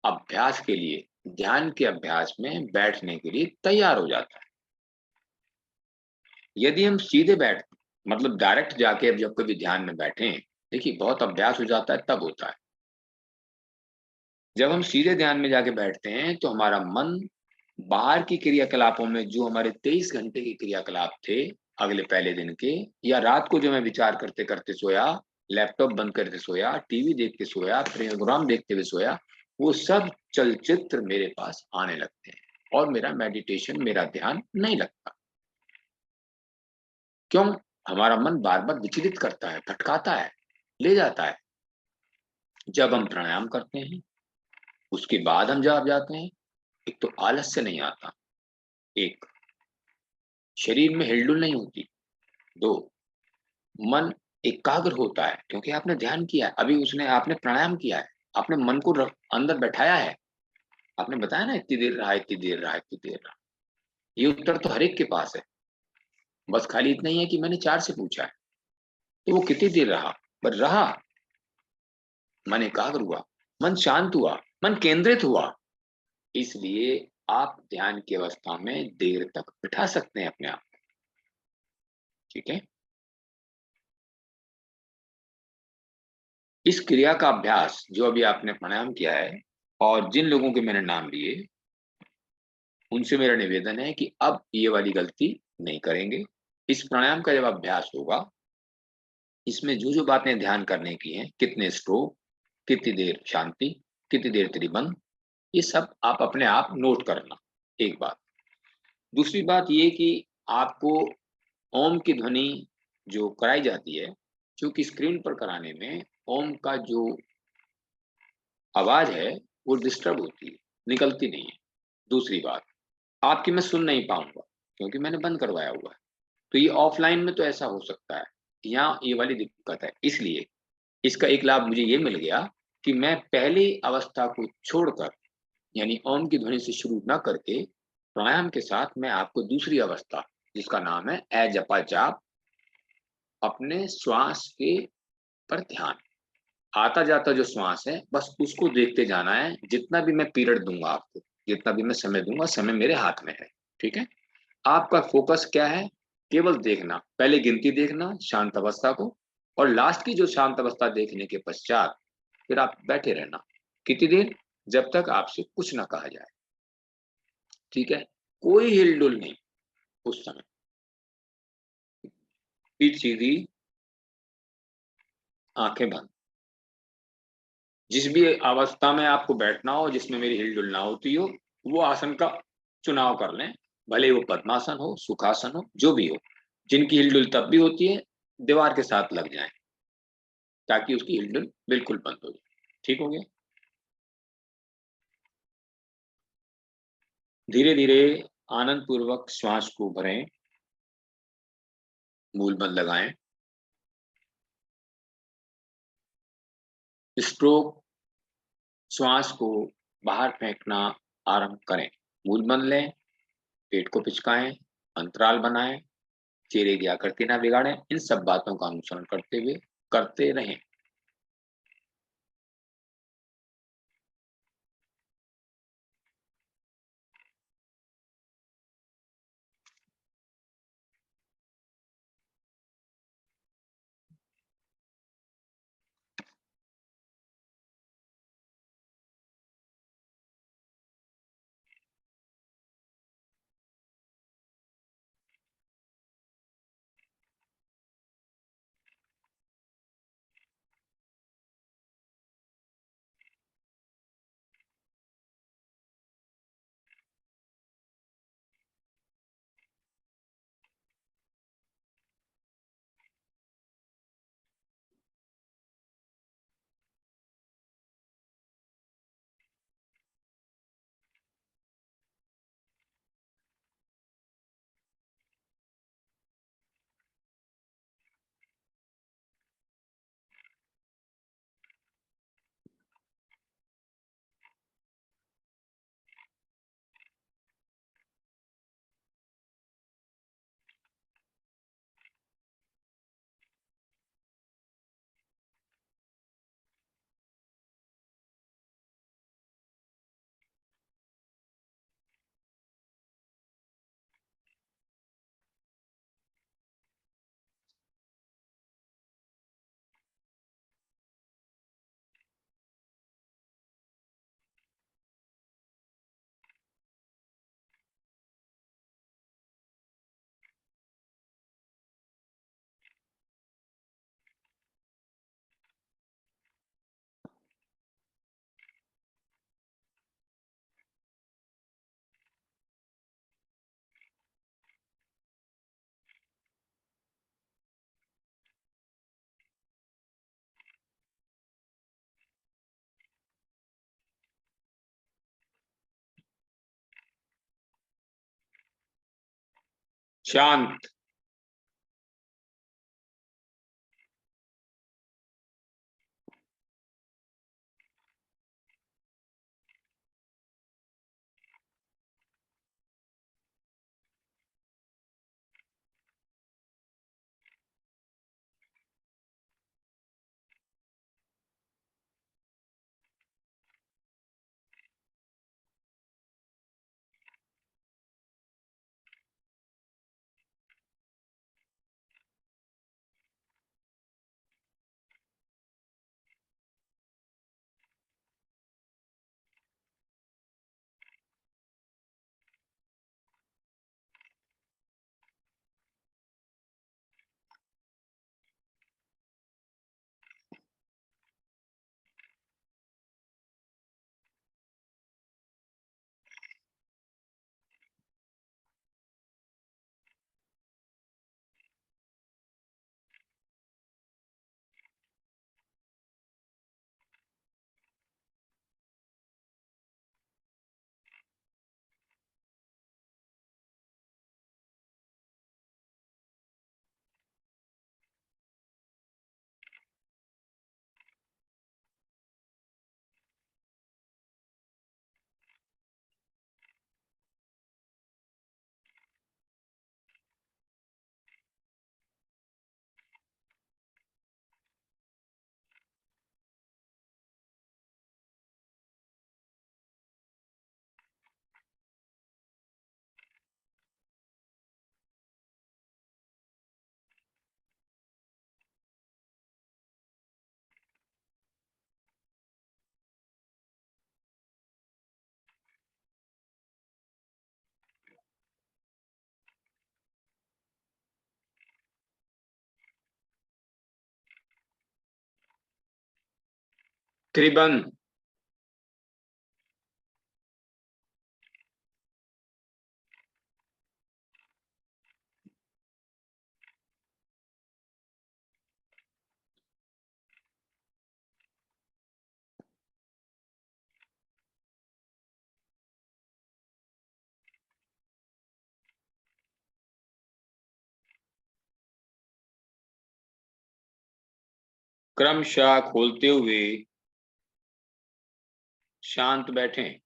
अभ्यास के लिए, ध्यान के अभ्यास में बैठने के लिए तैयार हो जाता है। यदि हम सीधे बैठ, मतलब डायरेक्ट जाके अब जब कभी ध्यान में बैठे, देखिए बहुत अभ्यास हो जाता है तब होता है। जब हम सीधे ध्यान में जाके बैठते हैं तो हमारा मन बाहर की क्रियाकलापों में, जो हमारे 23 घंटे के क्रियाकलाप थे अगले पहले दिन के, या रात को जो मैं विचार करते करते सोया, लैपटॉप बंद करके सोया, टीवी देख के सोया, प्रोग्राम देखते हुए सोया, वो सब चलचित्र मेरे पास आने लगते हैं और मेरा मेडिटेशन, मेरा ध्यान नहीं लगता। क्यों? हमारा मन बार बार विचलित करता है, भटकाता है, ले जाता है। जब हम प्राणायाम करते हैं, उसके बाद हम जब जाते हैं, एक तो आलस्य नहीं आता, एक शरीर में हिलडुल नहीं होती, दो मन एकाग्र होता है, क्योंकि आपने ध्यान किया है, अभी उसने आपने प्राणायाम किया है, आपने मन को अंदर बैठाया है। आपने बताया ना, इतनी देर रहा, इतनी देर रहा, इतनी देर रहा। ये उत्तर तो हर एक के पास है, बस खाली इतना ही है कि मैंने 4 से पूछा है। तो वो कितनी देर रहा, पर रहा, मन एकाग्र हुआ, मन शांत हुआ, मन केंद्रित हुआ। इसलिए आप ध्यान की अवस्था में देर तक बिठा सकते हैं अपने आप को। ठीक है, इस क्रिया का अभ्यास जो अभी आपने प्राणायाम किया है, और जिन लोगों के मैंने नाम लिए, उनसे मेरा निवेदन है कि अब ये वाली गलती नहीं करेंगे। इस प्राणायाम का जब अभ्यास होगा, इसमें जो जो बातें ध्यान करने की हैं, कितने स्ट्रोक, कितनी देर शांति, कितनी देर त्रिबंध, ये सब आप अपने आप नोट करना, एक बात। दूसरी बात ये कि आपको ओम की ध्वनि जो कराई जाती है, क्योंकि स्क्रीन पर कराने में ओम का जो आवाज है वो डिस्टर्ब होती है, निकलती नहीं है। दूसरी बात, आपकी मैं सुन नहीं पाऊंगा क्योंकि मैंने बंद करवाया हुआ है। तो ये ऑफलाइन में तो ऐसा हो सकता है, यहाँ ये वाली दिक्कत है। इसलिए इसका एक लाभ मुझे ये मिल गया कि मैं पहली अवस्था को छोड़कर, यानी ओम की ध्वनि से शुरू ना करके, प्राणायाम के साथ मैं आपको दूसरी अवस्था, जिसका नाम है अजपा जाप, अपने श्वास के पर ध्यान, आता जाता जो श्वास है बस उसको देखते जाना है। जितना भी मैं पीरियड दूंगा आपको, जितना भी मैं समय दूंगा, समय मेरे हाथ में है। ठीक है, आपका फोकस क्या है? केवल देखना, पहले गिनती देखना शांत अवस्था को, और लास्ट की जो शांत अवस्था देखने के पश्चात फिर आप बैठे रहना। कितनी देर? जब तक आपसे कुछ ना कहा जाए। ठीक है, कोई हिलडुल नहीं उस समय, पीठ सीधी, आंखें बंद। जिस भी अवस्था में आपको बैठना हो, जिसमें मेरी हिलडुल ना होती हो, वो आसन का चुनाव कर लें, भले वो पद्मासन हो, सुखासन हो, जो भी हो। जिनकी हिलडुल तब भी होती है, दीवार के साथ लग जाएं, ताकि उसकी हिलडुल बिल्कुल बंद हो जाए। ठीक हो गया? धीरे धीरे आनंद पूर्वक श्वास को भरें, मूल बंद लगाएं। स्ट्रोक, श्वास को बाहर फेंकना आरंभ करें। मूल बंद लें, पेट को पिचकाएं, अंतराल बनाएं, चेहरे की आकृति ना बिगाड़ें। इन सब बातों का अनुसरण करते हुए करते रहें। शांत, त्रिबंध, क्रमशः खोलते हुए शांत बैठें।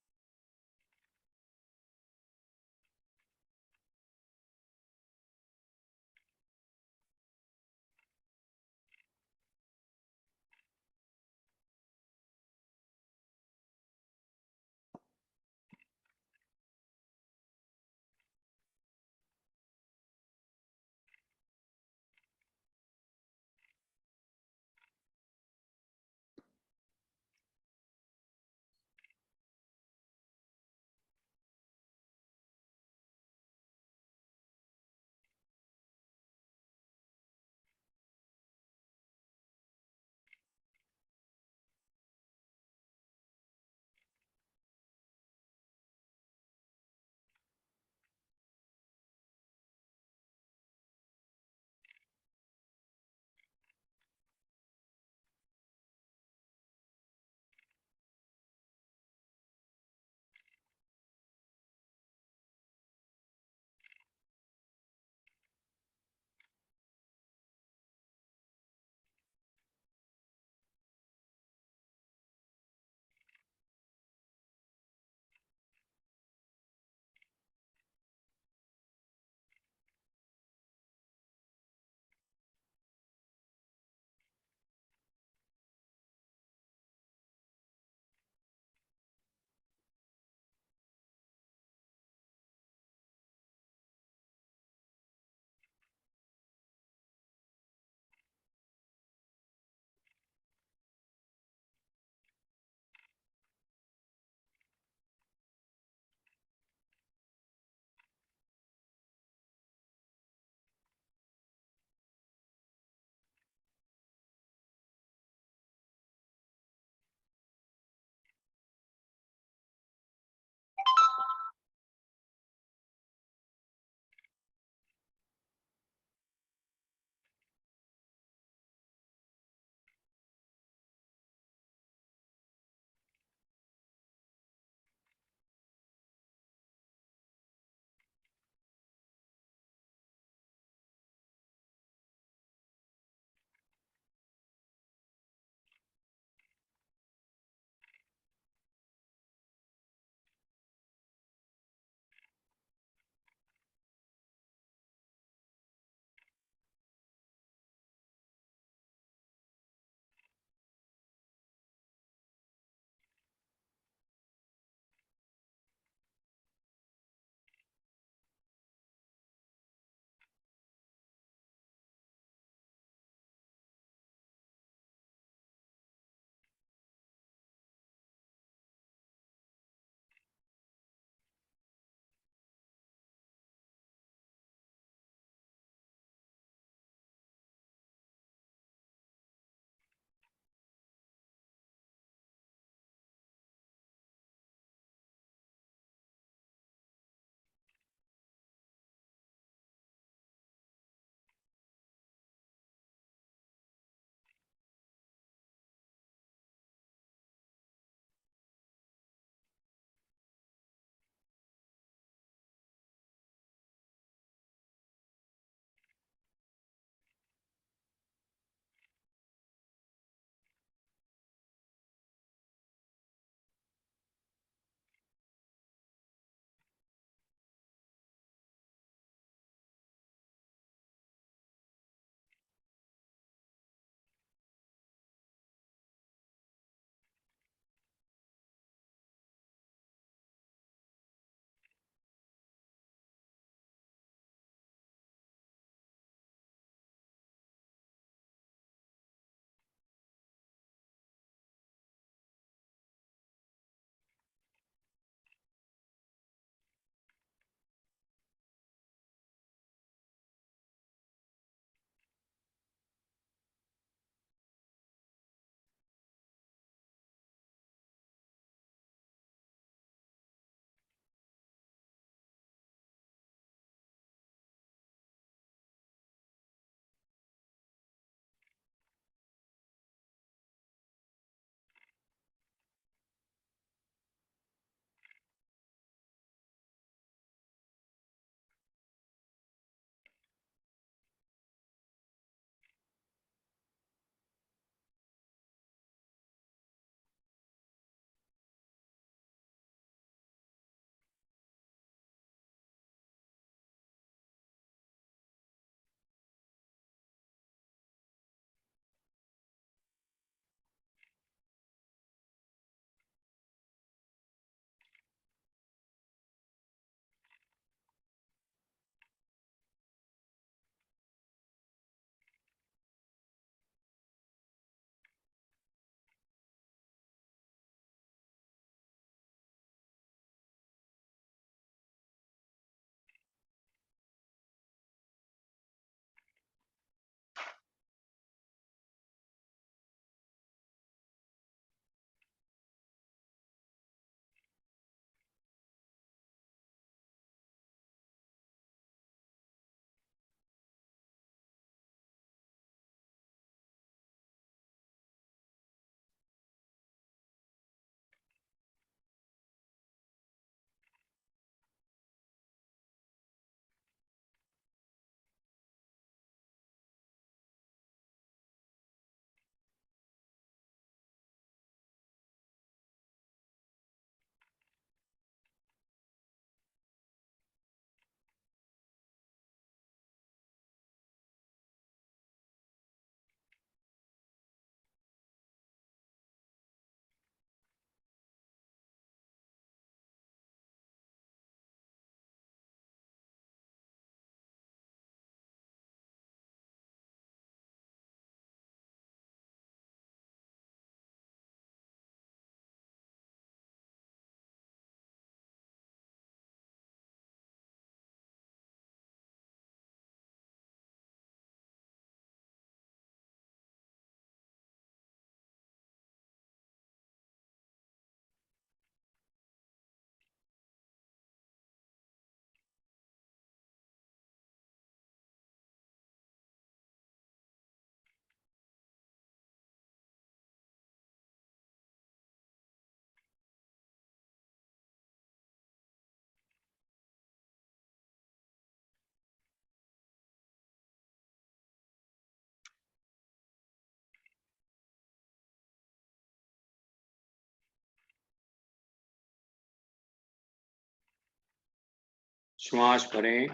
श्वास भरें,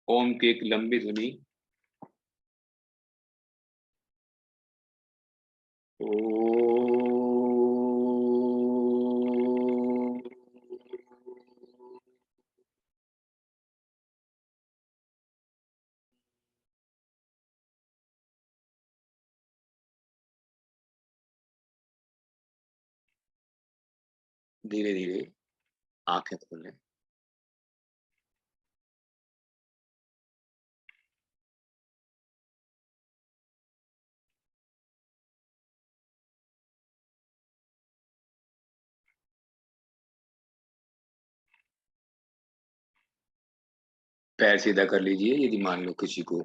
ओम की एक लंबी ध्वनि, धीरे धीरे आंखें खोलें। पैर सीधा कर लीजिए यदि मान लो किसी को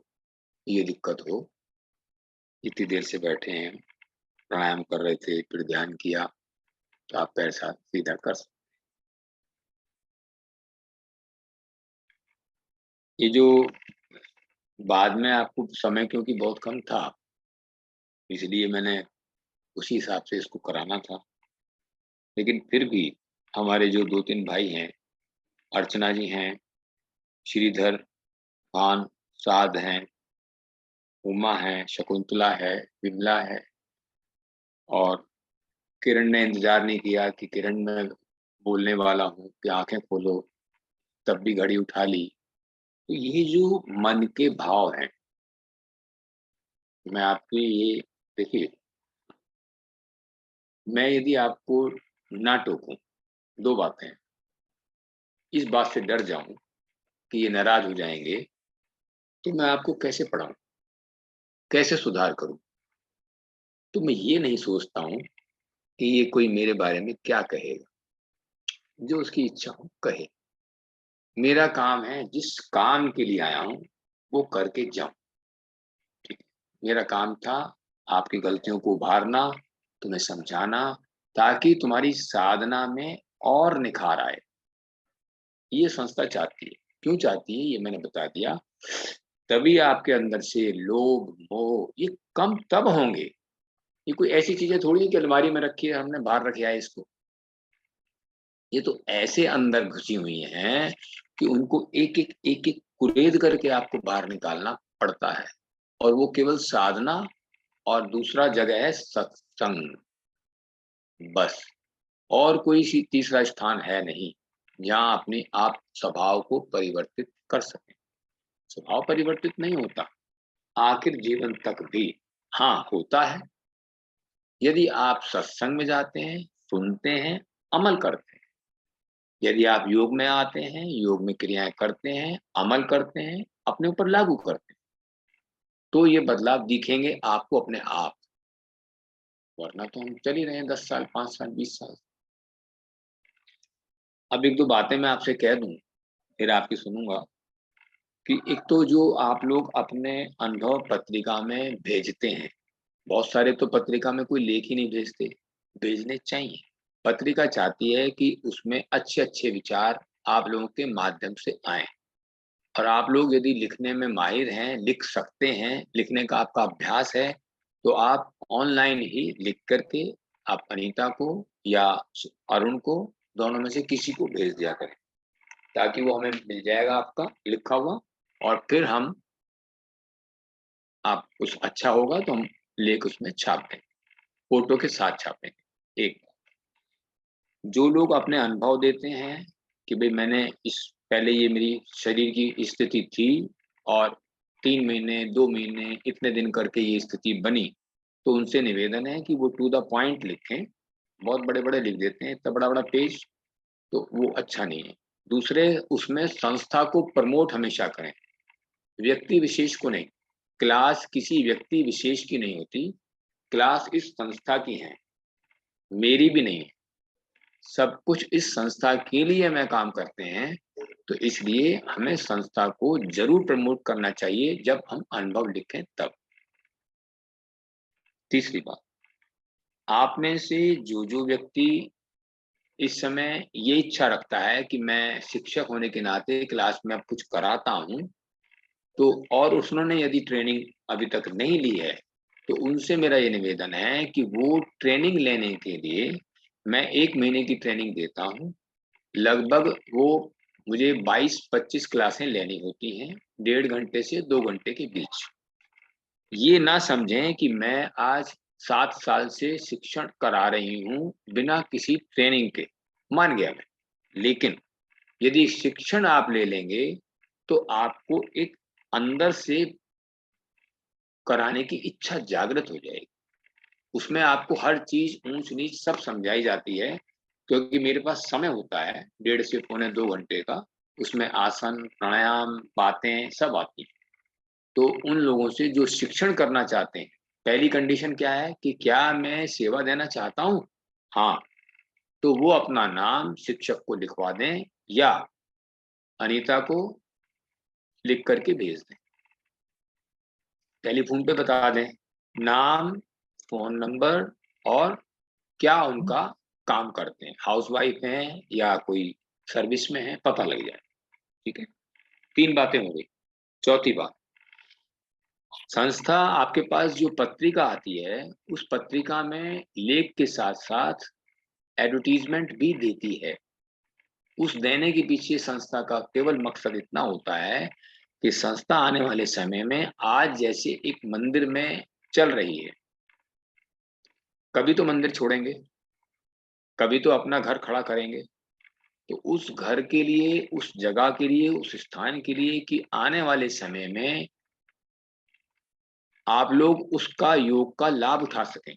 ये दिक्कत हो। इतनी देर से बैठे हैं, प्राणायाम कर रहे थे, फिर ध्यान किया, तो आप पैर साथ सीधा कर सकते। ये जो बाद में आपको समय क्योंकि बहुत कम था, इसलिए मैंने उसी हिसाब से इसको कराना था। लेकिन फिर भी हमारे जो 2-3 भाई हैं, अर्चना जी हैं, श्रीधर खान साध हैं, उमा है, शकुंतला है, विमला है, और किरण ने इंतजार नहीं किया कि किरण मैं बोलने वाला हूँ कि आंखें खोलो, तब भी घड़ी उठा ली। तो ये जो मन के भाव हैं, मैं आपकी ये देखिए, मैं यदि आपको ना टोकूं, 2 बातें, इस बात से डर जाऊं कि ये नाराज हो जाएंगे, तो मैं आपको कैसे पढ़ाऊं, कैसे सुधार करूं? तो मैं ये नहीं सोचता हूं कि ये कोई मेरे बारे में क्या कहेगा, जो उसकी इच्छा हो कहे। मेरा काम है, जिस काम के लिए आया हूं वो करके जाऊं। ठीक है? मेरा काम था आपकी गलतियों को उभारना, तुम्हें समझाना, ताकि तुम्हारी साधना में और निखार आए। ये संस्था चाहती है। क्यों चाहती है ये मैंने बता दिया। तभी आपके अंदर से लोभ मोह ये कम तब होंगे। ये कोई ऐसी चीजें थोड़ी है कि अलमारी में रखी है, हमने बाहर रखे है इसको। ये तो ऐसे अंदर घुसी हुई हैं कि उनको एक एक कुरेद करके आपको बाहर निकालना पड़ता है। और वो केवल साधना और दूसरा जगह है सत्संग, बस। और कोई सी तीसरा स्थान है नहीं जहां अपने आप स्वभाव को परिवर्तित कर सकें। स्वभाव परिवर्तित नहीं होता आखिर जीवन तक भी। हाँ होता है यदि आप सत्संग में जाते हैं, सुनते हैं, अमल करते हैं। यदि आप योग में आते हैं, योग में क्रियाएं करते हैं, अमल करते हैं, अपने ऊपर लागू करते हैं, तो ये बदलाव दिखेंगे आपको अपने आप। वरना तो हम चल ही रहे हैं 10 साल, 5 साल, 20 साल। अब 1-2 बातें मैं आपसे कह दूं, फिर आपकी सुनूंगा। कि एक तो जो आप लोग अपने अनुभव पत्रिका में भेजते हैं, बहुत सारे तो पत्रिका में कोई लेख ही नहीं भेजते, भेजने चाहिए। पत्रिका चाहती है कि उसमें अच्छे-अच्छे विचार आप लोगों के माध्यम से आएँ। और आप लोग यदि लिखने में माहिर हैं, लिख सकते हैं, लिखने का आपका अभ्यास है, तो आप ऑनलाइन ही लिख करके आप अनीता को या अरुण को, दोनों में से किसी को भेज दिया करें, ताकि वो हमें मिल जाएगा आपका लिखा हुआ। और फिर हम आप कुछ अच्छा होगा तो हम लेख उसमें छाप देंगे, फोटो के साथ छापेंगे। एक, जो लोग अपने अनुभव देते हैं कि भाई मैंने इस पहले ये मेरी शरीर की स्थिति थी और 3 महीने 2 महीने इतने दिन करके ये स्थिति बनी, तो उनसे निवेदन है कि वो टू द पॉइंट लिखें। बहुत बड़े बड़े लिख देते हैं, इतना बड़ा बड़ा पेज, तो वो अच्छा नहीं है। दूसरे, उसमें संस्था को प्रमोट हमेशा करें, व्यक्ति विशेष को नहीं। क्लास किसी व्यक्ति विशेष की नहीं होती, क्लास इस संस्था की है, मेरी भी नहीं है। सब कुछ इस संस्था के लिए मैं काम करते हैं, तो इसलिए हमें संस्था को जरूर प्रमोट करना चाहिए जब हम अनुभव लिखें तब। तीसरी बात, आप में से जो व्यक्ति इस समय ये इच्छा रखता है कि मैं शिक्षक होने के नाते क्लास में अब कुछ कराता हूं, तो और उसने यदि ट्रेनिंग अभी तक नहीं ली है, तो उनसे मेरा ये निवेदन है कि वो ट्रेनिंग लेने के लिए मैं 1 महीने की ट्रेनिंग देता हूं। लगभग वो मुझे 22-25 क्लासें लेनी होती हैं 1.5 घंटे से 2 घंटे के बीच। ये ना समझें कि मैं आज 7 साल से शिक्षण करा रही हूँ बिना किसी ट्रेनिंग के, मान गया मैं। लेकिन यदि शिक्षण आप ले लेंगे तो आपको एक अंदर से कराने की इच्छा जागृत हो जाएगी। उसमें आपको हर चीज ऊंच नीच सब समझाई जाती है, क्योंकि मेरे पास समय होता है 1.5 से पौने 2 घंटे का। उसमें आसन, प्राणायाम, बातें सब आती हैं। तो उन लोगों से जो शिक्षण करना चाहते हैं, पहली कंडीशन क्या है कि क्या मैं सेवा देना चाहता हूँ? हाँ, तो वो अपना नाम शिक्षक को लिखवा दें या अनीता को लिख करके भेज दें। टेलीफोन पे बता दें नाम, फोन नंबर और क्या उनका काम करते हैं, हाउसवाइफ हैं या कोई सर्विस में है, पता लग जाए। ठीक है, 3 बातें हो गई। चौथी बात, संस्था आपके पास जो पत्रिका आती है उस पत्रिका में लेख के साथ साथ एडवर्टीजमेंट भी देती है। उस देने के पीछे संस्था का केवल मकसद इतना होता है कि संस्था आने वाले समय में आज जैसे एक मंदिर में चल रही है, कभी तो मंदिर छोड़ेंगे, कभी तो अपना घर खड़ा करेंगे। तो उस घर के लिए, उस जगह के लिए, उस स्थान के लिए कि आने वाले समय में आप लोग उसका योग का लाभ उठा सकें,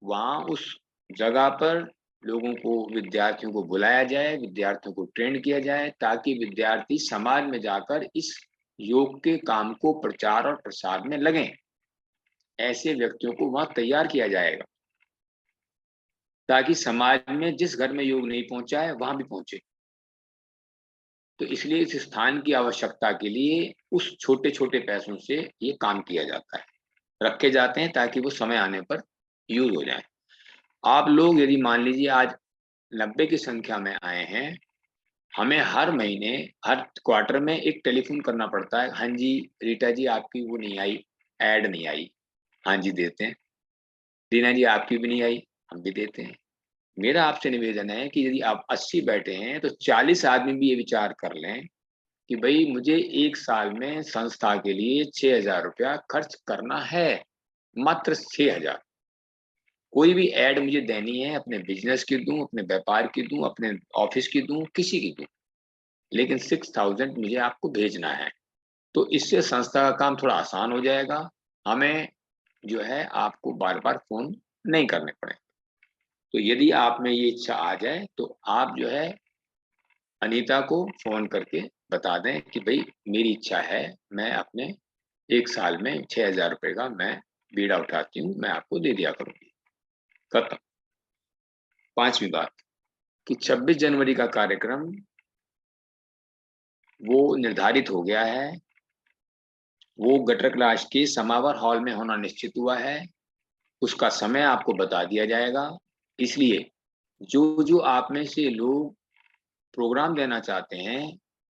वहां उस जगह पर लोगों को, विद्यार्थियों को बुलाया जाए, विद्यार्थियों को ट्रेन किया जाए, ताकि विद्यार्थी समाज में जाकर इस योग के काम को प्रचार और प्रसार में लगें। ऐसे व्यक्तियों को वहां तैयार किया जाएगा ताकि समाज में जिस घर में योग नहीं पहुंचा है वहां भी पहुंचे। तो इसलिए इस स्थान की आवश्यकता के लिए उस छोटे छोटे पैसों से ये काम किया जाता है, रखे जाते हैं ताकि वो समय आने पर यूज हो जाए। आप लोग यदि मान लीजिए आज 90 की संख्या में आए हैं, हमें हर महीने, हर क्वार्टर में एक टेलीफोन करना पड़ता है। हाँ जी रीटा जी आपकी वो नहीं आई, ऐड नहीं आई, हाँ जी देते हैं। रीना जी आपकी भी नहीं आई, हम भी देते हैं। मेरा आपसे निवेदन है कि यदि आप 80 बैठे हैं तो 40 आदमी भी ये विचार कर लें कि भाई मुझे 1 साल में संस्था के लिए 6,000 रुपया खर्च करना है, मात्र 6,000। कोई भी ऐड मुझे देनी है, अपने बिजनेस की दूं, अपने व्यापार की दूं, अपने ऑफिस की दूं, किसी की दूं, लेकिन 6,000 मुझे आपको भेजना है। तो इससे संस्था का काम थोड़ा आसान हो जाएगा, हमें जो है आपको बार बार फोन नहीं करने पड़े। तो यदि आप में ये इच्छा आ जाए तो आप जो है अनीता को फोन करके बता दें कि भाई मेरी इच्छा है, मैं अपने 1 साल में 6,000 रुपए का मैं बीड़ा उठाती हूँ, मैं आपको दे दिया करूंगी। खत्म। 5वीं बात कि 26 जनवरी का कार्यक्रम वो निर्धारित हो गया है, वो गटर क्लास के समावर हॉल में होना निश्चित हुआ है। उसका समय आपको बता दिया जाएगा। इसलिए जो जो आप में से लोग प्रोग्राम देना चाहते हैं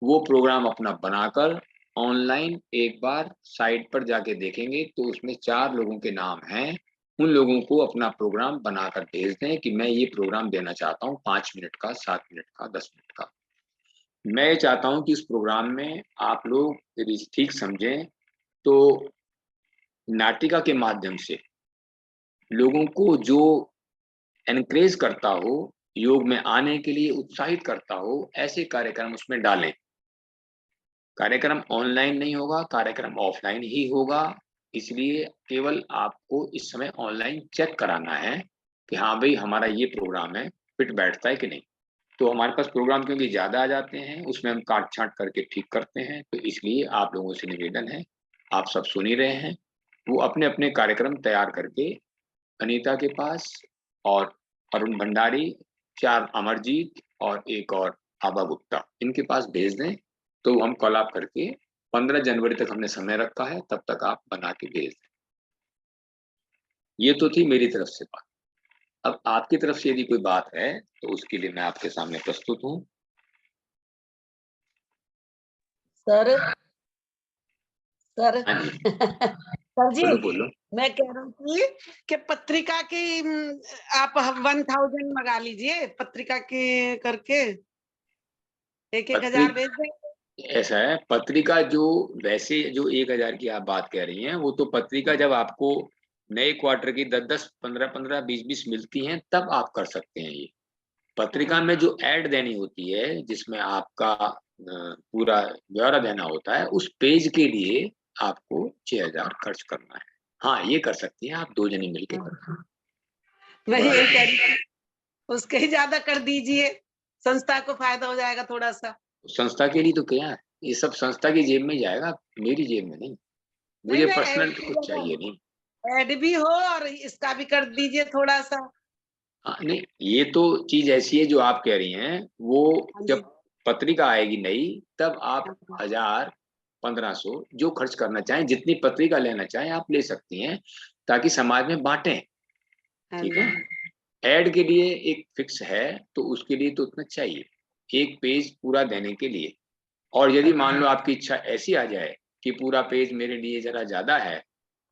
वो प्रोग्राम अपना बनाकर ऑनलाइन एक बार साइट पर जाके देखेंगे तो उसमें 4 लोगों के नाम हैं। उन लोगों को अपना प्रोग्राम बनाकर भेज दें कि मैं ये प्रोग्राम देना चाहता हूँ, 5 मिनट का, 7 मिनट का, 10 मिनट का। मैं चाहता हूँ कि इस प्रोग्राम में आप लोग यदि ठीक समझें तो नाटिका के माध्यम से लोगों को जो एनकरेज करता हो, योग में आने के लिए उत्साहित करता हो, ऐसे कार्यक्रम उसमें डालें। कार्यक्रम ऑनलाइन नहीं होगा, कार्यक्रम ऑफलाइन ही होगा। इसलिए केवल आपको इस समय ऑनलाइन चेक कराना है कि हाँ भाई हमारा ये प्रोग्राम है, फिट बैठता है कि नहीं। तो हमारे पास प्रोग्राम क्योंकि ज्यादा आ जाते हैं, उसमें हम काट छांट करके ठीक करते हैं। तो इसलिए आप लोगों से निवेदन है, आप सब सुन ही रहे हैं, वो अपने अपने कार्यक्रम तैयार करके अनीता के पास और अरुण भंडारी, 4 अमरजीत और एक और आबा गुप्ता, इनके पास भेज दें। तो हम कॉल करके 15 जनवरी तक हमने समय रखा है, तब तक आप बना के भेज दें। ये तो थी मेरी तरफ से बात। अब आपकी तरफ से यदि कोई बात है तो उसके लिए मैं आपके सामने प्रस्तुत हूँ। सर सर हाँ जी, सर जी, बोलो बोलो। मैं कह रही थी कि पत्रिका की आप 1000 मंगा लीजिए, पत्रिका के करके एक हजार भेज देंगे। ऐसा है, पत्रिका जो वैसे जो 1000 की आप बात कह रही हैं, वो तो पत्रिका जब आपको नए क्वार्टर की 10-10, 15-15, 20-20 मिलती हैं तब आप कर सकते हैं ये। पत्रिका में जो ऐड देनी होती है, जिसमें आपका पूरा ब्यौरा देना होता है, उस पेज के लिए आपको 6000 खर्च करना है। हाँ, ये कर सकती हैं आप, 2 जने मिलके कर। मैं यही कह रही थी, उसके ही ज्यादा कर दीजिए, संस्था को फायदा हो जाएगा थोड़ा सा। संस्था के लिए तो क्या है, ये सब संस्था की जेब में जाएगा, मेरी जेब में नहीं। मुझे नहीं, पर्सनल कुछ चाहिए नहीं। ऐड भी हो और इसका भी कर दीजिए थोड़ा सा। हाँ नहीं, ये तो चीज ऐसी है जो आप कह रही हैं, वो जब पत्रिका आएगी नई तब आप 1000, 1500 जो खर्च करना चाहें, जितनी पत्रिका लेना चाहें आप ले सकती हैं, ताकि समाज में बांटें। ठीक है, ऐड के लिए एक फिक्स है, तो उसके लिए तो उतना चाहिए, एक पेज पूरा देने के लिए। और यदि मान लो आपकी इच्छा ऐसी आ जाए कि पूरा पेज मेरे लिए जरा ज्यादा है,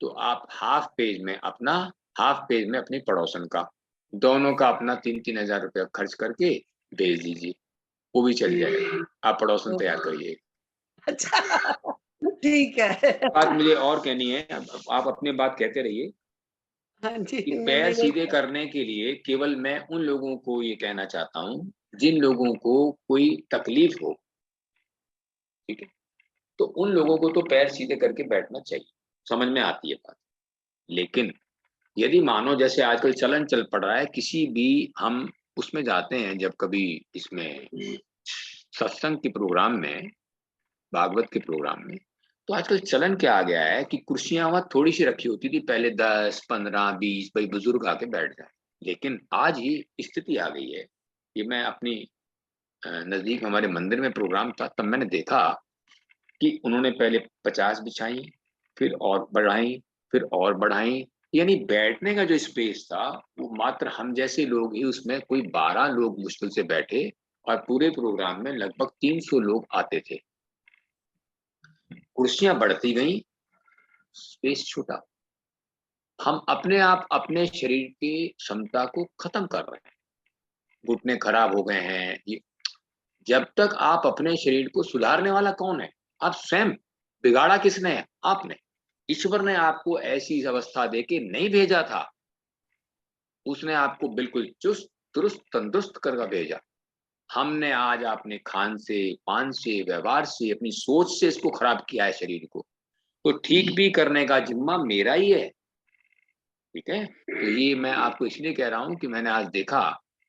तो आप हाफ पेज में अपने पड़ोसन का, दोनों का अपना 3-3 हजार रुपया खर्च करके भेज दीजिए, वो भी चल जाएगा। आप पड़ोसन तैयार करिए। अच्छा, ठीक है। बात मुझे और कहनी है, अब आप अपनी बात कहते रहिए। हाँ जी, कि मैं पैर यही सीधे करने के लिए केवल मैं उन लोगों को ये कहना चाहता हूँ जिन लोगों को कोई तकलीफ हो। ठीक है, तो उन लोगों को तो पैर सीधे करके बैठना चाहिए, समझ में आती है बात। लेकिन यदि मानो जैसे आजकल चलन चल पड़ रहा है, किसी भी हम उसमें जाते हैं, जब कभी इसमें सत्संग के प्रोग्राम में, भागवत के प्रोग्राम में, तो आजकल चलन क्या आ गया है कि कुर्सियां वहां थोड़ी सी रखी होती थी पहले, 10, 15, 20 भाई बुजुर्ग आके बैठ जाए। लेकिन आज ये स्थिति आ गई है। ये मैं अपनी नजदीक हमारे मंदिर में प्रोग्राम था, तब मैंने देखा कि उन्होंने पहले 50 बिछाई, फिर और बढ़ाई, फिर और बढ़ाई। यानी बैठने का जो स्पेस था वो मात्र हम जैसे लोग ही, उसमें कोई 12 लोग मुश्किल से बैठे, और पूरे प्रोग्राम में लगभग 300 लोग आते थे। कुर्सियां बढ़ती गई, स्पेस छोटा। हम अपने आप अपने शरीर की क्षमता को खत्म कर रहे हैं, घुटने खराब हो गए हैं ये। जब तक आप अपने शरीर को सुधारने वाला कौन है? आप स्वयं। बिगाड़ा किसने है? आपने। ईश्वर ने आपको ऐसी अवस्था देके नहीं भेजा था, उसने आपको बिल्कुल चुस्त दुरुस्त तंदुरुस्त करके भेजा। हमने आज अपने खान से, पान से, व्यवहार से, अपनी सोच से इसको खराब किया है शरीर को। तो ठीक भी करने का जिम्मा मेरा ही है। ठीक है, तो ये मैं आपको इसलिए कह रहा हूं कि मैंने आज देखा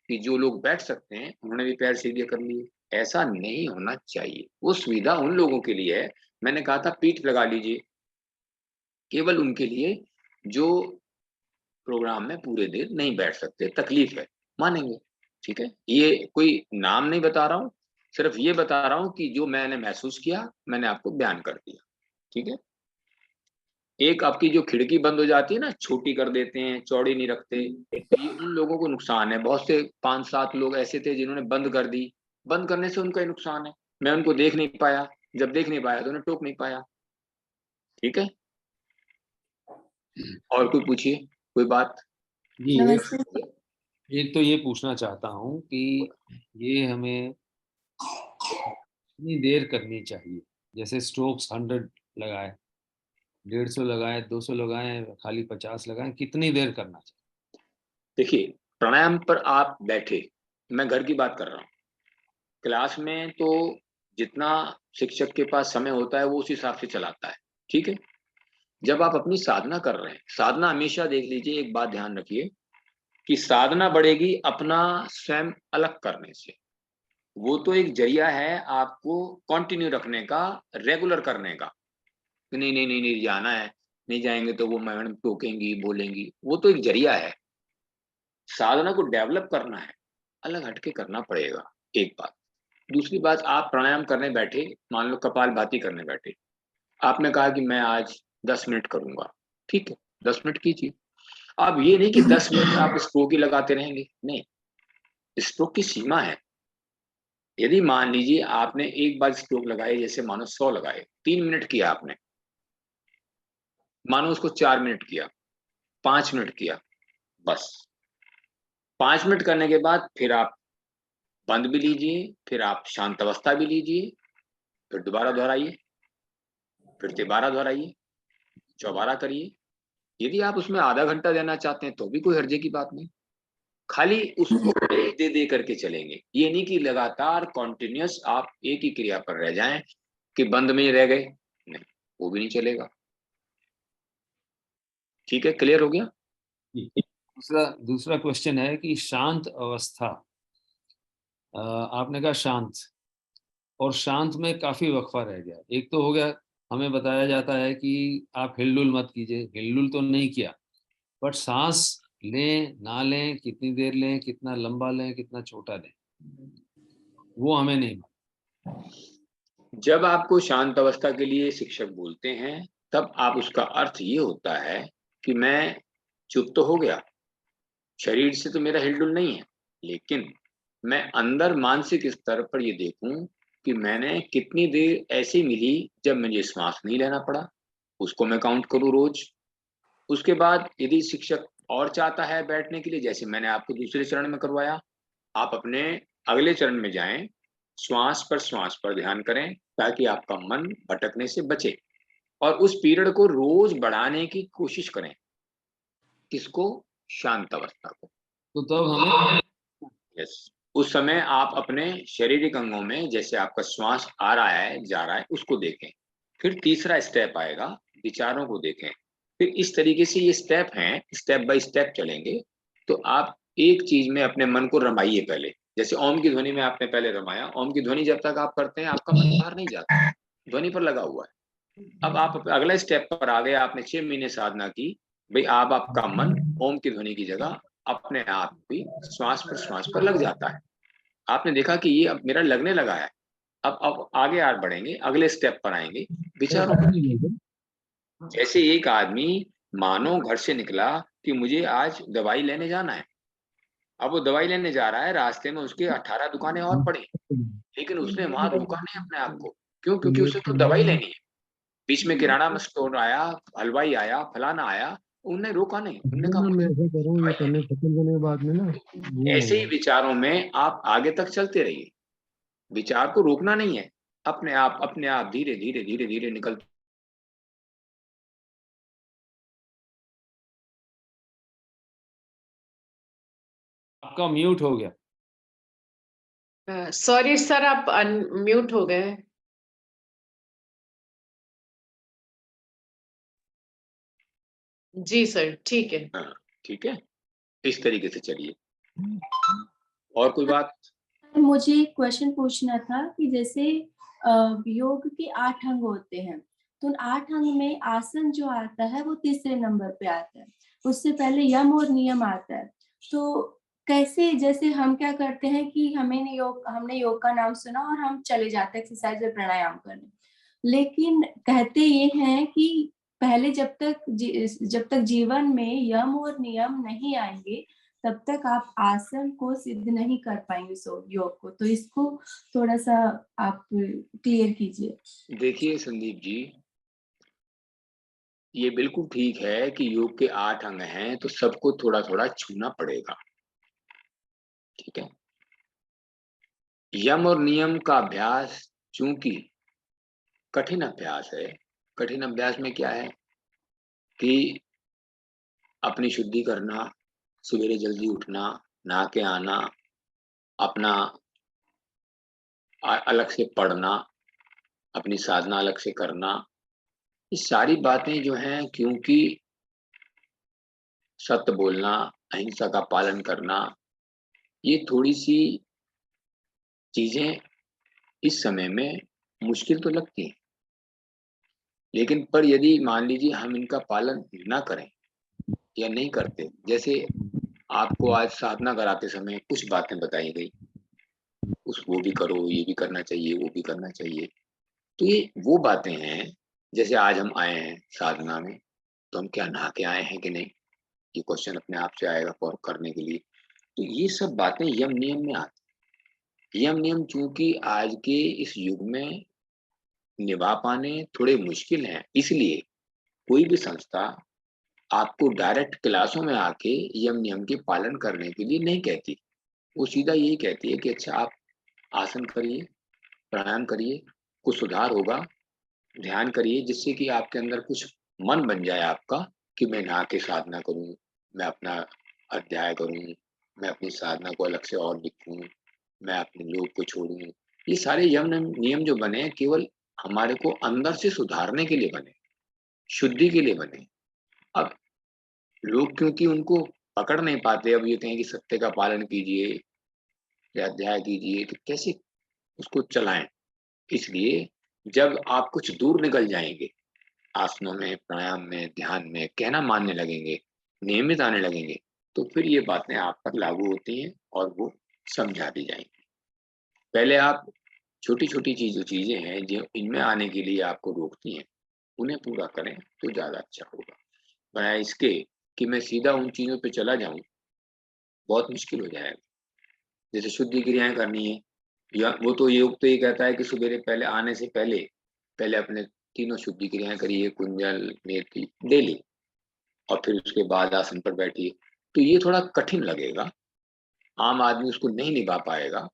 कि जो लोग बैठ सकते हैं उन्होंने भी पैर सीधे कर लिए। ऐसा नहीं होना चाहिए, वो सुविधा उन लोगों के लिए है। मैंने कहा था पीठ लगा लीजिए, केवल उनके लिए जो प्रोग्राम में पूरे दिन नहीं बैठ सकते, तकलीफ है, मानेंगे। ठीक है, ये कोई नाम नहीं बता रहा हूँ, सिर्फ ये बता रहा हूँ कि जो मैंने महसूस किया मैंने आपको बयान कर दिया। ठीक है, एक आपकी जो खिड़की बंद हो जाती है ना, छोटी कर देते हैं, चौड़ी नहीं रखते, ये उन लोगों को नुकसान है। बहुत से 5-7 लोग ऐसे थे जिन्होंने बंद कर दी, बंद करने से उनका ही नुकसान है। मैं उनको देख नहीं पाया, जब देख नहीं पाया तो उन्हें टोक नहीं पाया। ठीक है, और कोई पूछिए, कोई बात। जी, एक तो ये पूछना चाहता हूँ कि ये हमें कितनी देर करनी चाहिए? जैसे स्ट्रोक्स 100 लगाए, 150 लगाए, 200 लगाए, खाली 50 लगाए, कितनी देर करना चाहिए? देखिए, प्राणायाम पर आप बैठे, मैं घर की बात कर रहा हूँ। क्लास में तो जितना शिक्षक के पास समय होता है वो उस हिसाब से चलाता है। ठीक है, जब आप अपनी साधना कर रहे हैं, साधना हमेशा देख लीजिए, एक बात ध्यान रखिए कि साधना बढ़ेगी अपना स्वयं अलग करने से। वो तो एक जरिया है आपको कंटिन्यू रखने का, रेगुलर करने का। नहीं नहीं नहीं नहीं जाना है, नहीं जाएंगे तो वो मैडम टोकेंगी, बोलेंगी, वो तो एक जरिया है। साधना को डेवलप करना है, अलग हटके करना पड़ेगा, एक बात। दूसरी बात, आप प्राणायाम करने बैठे, मान लो कपालभाति करने बैठे, आपने कहा कि मैं आज 10 मिनट करूंगा। ठीक है, 10 मिनट कीजिए। अब ये नहीं कि 10 मिनट आप स्ट्रोक ही लगाते रहेंगे, नहीं, स्ट्रोक की सीमा है। यदि मान लीजिए आपने एक बार स्ट्रोक लगाए, जैसे मानो 100 लगाए, 3 मिनट किया आपने, मानो उसको 4 मिनट किया, 5 मिनट किया, बस 5 मिनट करने के बाद फिर आप बंद भी लीजिए, फिर आप शांत अवस्था भी लीजिए, फिर दोबारा दोहराइए, फिर तिबारा दोहराइए, चौबारा करिए। यदि आप उसमें आधा घंटा देना चाहते हैं तो भी कोई हर्जे की बात नहीं। खाली उसको दे दे करके चलेंगे, ये नहीं कि लगातार कॉन्टिन्यूस आप एक ही क्रिया पर रह जाएं कि बंद में रह गए, नहीं, वो भी नहीं चलेगा। ठीक है, क्लियर हो गया? दूसरा क्वेश्चन है कि शांत अवस्था, आपने कहा शांत, और शांत में काफी वक्फा रह गया। एक तो हो गया, हमें बताया जाता है कि आप हिलडुल मत कीजिए, हिलडुल तो नहीं किया, बट सांस लें ना लें, कितनी देर लें, कितना लंबा लें, कितना छोटा लें, वो हमें नहीं मालूम। जब आपको शांत अवस्था के लिए शिक्षक बोलते हैं तब आप उसका अर्थ ये होता है कि मैं चुप तो हो गया, शरीर से तो मेरा हिलडुल नहीं है, लेकिन मैं अंदर मानसिक स्तर पर ये देखूं कि मैंने कितनी देर ऐसी मिली जब मुझे श्वास नहीं लेना पड़ा, उसको मैं काउंट करूं रोज। उसके बाद यदि शिक्षक और चाहता है बैठने के लिए, जैसे मैंने आपको दूसरे चरण में करवाया, आप अपने अगले चरण में जाएं, श्वास पर ध्यान करें ताकि आपका मन भटकने से बचे, और उस पीरियड को रोज बढ़ाने की कोशिश करें। किसको? शांत अवस्था को। तो तब हमें यस, उस समय आप अपने शारीरिक अंगों में जैसे आपका श्वास आ रहा है जा रहा है उसको देखें। फिर तीसरा स्टेप आएगा, विचारों को देखें। फिर इस तरीके से ये स्टेप हैं, स्टेप बाय स्टेप चलेंगे। तो आप एक चीज में अपने मन को रमाइए पहले, जैसे ओम की ध्वनि में आपने पहले रमाया। ओम की ध्वनि जब तक आप करते हैं आपका मन बाहर नहीं जाता, ध्वनि पर लगा हुआ है। अब आप अगले स्टेप पर आ गए, आपने 6 महीने साधना की भाई, आप आपका मन ओम की ध्वनि की जगह अपने आप भी श्वास पर लग जाता है। आपने देखा कि ये अब मेरा लगने लगा है। अब आगे बढ़ेंगे, अगले स्टेप पर आएंगे, विचारों पर। जैसे एक आदमी मानो घर से निकला कि मुझे आज दवाई लेने जाना है, अब वो दवाई लेने जा रहा है, रास्ते में उसके 18 दुकानें और पड़ी, लेकिन उसने वहां रोका नहीं अपने आप को। क्यों? क्योंकि उसे तो दवाई लेनी है। बीच में किराना स्टोर आया, हलवाई आया, फलाना आया, उनने रोका नहीं, उनने कहा मुझे दवाई लेनी है। ऐसे ही विचारों में आप आगे तक चलते रहिए, विचार को रोकना नहीं है, अपने आप धीरे धीरे निकल। आपका म्यूट हो गया। सॉरी सर, आप अनम्यूट हो गए। जी सर, ठीक है। हाँ, ठीक है, इस तरीके से चलिए। और कोई बात? मुझे एक क्वेश्चन पूछना था कि जैसे योग के 8 अंग होते हैं, तो उन 8 अंग में आसन जो आता है वो तीसरे नंबर पे आता है, उससे पहले यम और नियम आता है। तो कैसे, जैसे हम क्या करते हैं कि हमने योग का नाम सुना और हम चले जाते हैं एक्सरसाइज और प्राणायाम करने, लेकिन कहते ये हैं कि पहले जब तक जीवन में यम और नियम नहीं आएंगे तब तक आप आसन को सिद्ध नहीं कर पाएंगे योग को। तो इसको थोड़ा सा आप क्लियर कीजिए। देखिए संदीप जी, ये बिल्कुल ठीक है कि योग के 8 अंग हैं तो सबको थोड़ा थोड़ा छूना पड़ेगा, ठीक है। यम और नियम का अभ्यास चूंकि कठिन अभ्यास है, कठिन अभ्यास में क्या है कि अपनी शुद्धि करना, सवेरे जल्दी उठना, नहा के आना, अपना अलग से पढ़ना, अपनी साधना अलग से करना, ये सारी बातें जो हैं, क्योंकि सत्य बोलना, अहिंसा का पालन करना, ये थोड़ी सी चीजें इस समय में मुश्किल तो लगती हैं, लेकिन पर यदि मान लीजिए हम इनका पालन ना करें या नहीं करते, जैसे आपको आज साधना कराते समय कुछ बातें बताई गई, वो भी करो, ये भी करना चाहिए, वो भी करना चाहिए, तो ये वो बातें हैं। जैसे आज हम आए हैं साधना में, तो हम क्या नहा के आए हैं कि नहीं, ये क्वेश्चन अपने आप से आएगा फॉर करने के लिए। तो ये सब बातें यम नियम में आती। यम नियम चूंकि आज के इस युग में निभा पाने थोड़े मुश्किल हैं, इसलिए कोई भी संस्था आपको डायरेक्ट क्लासों में आके यम नियम के पालन करने के लिए नहीं कहती। वो सीधा यही कहती है कि अच्छा आप आसन करिए, प्राणायाम करिए, कुछ सुधार होगा, ध्यान करिए, जिससे कि आपके अंदर कुछ मन बन जाए आपका कि मैं नहा के साधना करूं, मैं अपना अध्याय करूं, मैं अपनी साधना को अलग से और लिखूं, मैं अपने लोग को छोड़ूं। ये सारे नियम जो बने हैं केवल हमारे को अंदर से सुधारने के लिए बने, शुद्धि के लिए बने। अब लोग क्योंकि उनको पकड़ नहीं पाते, अब ये कहें कि सत्य का पालन कीजिए या अध्याय कीजिए, तो कैसे उसको चलाएं? इसलिए जब आप कुछ दूर निकल जाएंगे, आसनों में, प्राणायाम में, ध्यान में कहना मानने लगेंगे, नियमित आने लगेंगे, तो फिर ये बातें आप पर लागू होती हैं और वो समझा दी जाएंगी। पहले आप छोटी छोटी चीजें हैं जो इनमें आने के लिए आपको रोकती हैं, उन्हें पूरा करें तो ज्यादा अच्छा होगा। बजाय इसके कि मैं सीधा उन चीजों पे चला जाऊं, बहुत मुश्किल हो जाएगा। जैसे शुद्धि क्रियाएं करनी है, या वो तो योग तो ये कहता है कि सवेरे पहले आने से पहले अपने तीनों शुद्धि क्रियाएं करिए, कुंजल, नेति डेली, और फिर उसके बाद आसन पर बैठिए। तो ये थोड़ा कठिन लगेगा, आम आदमी उसको नहीं निभा पाएगा,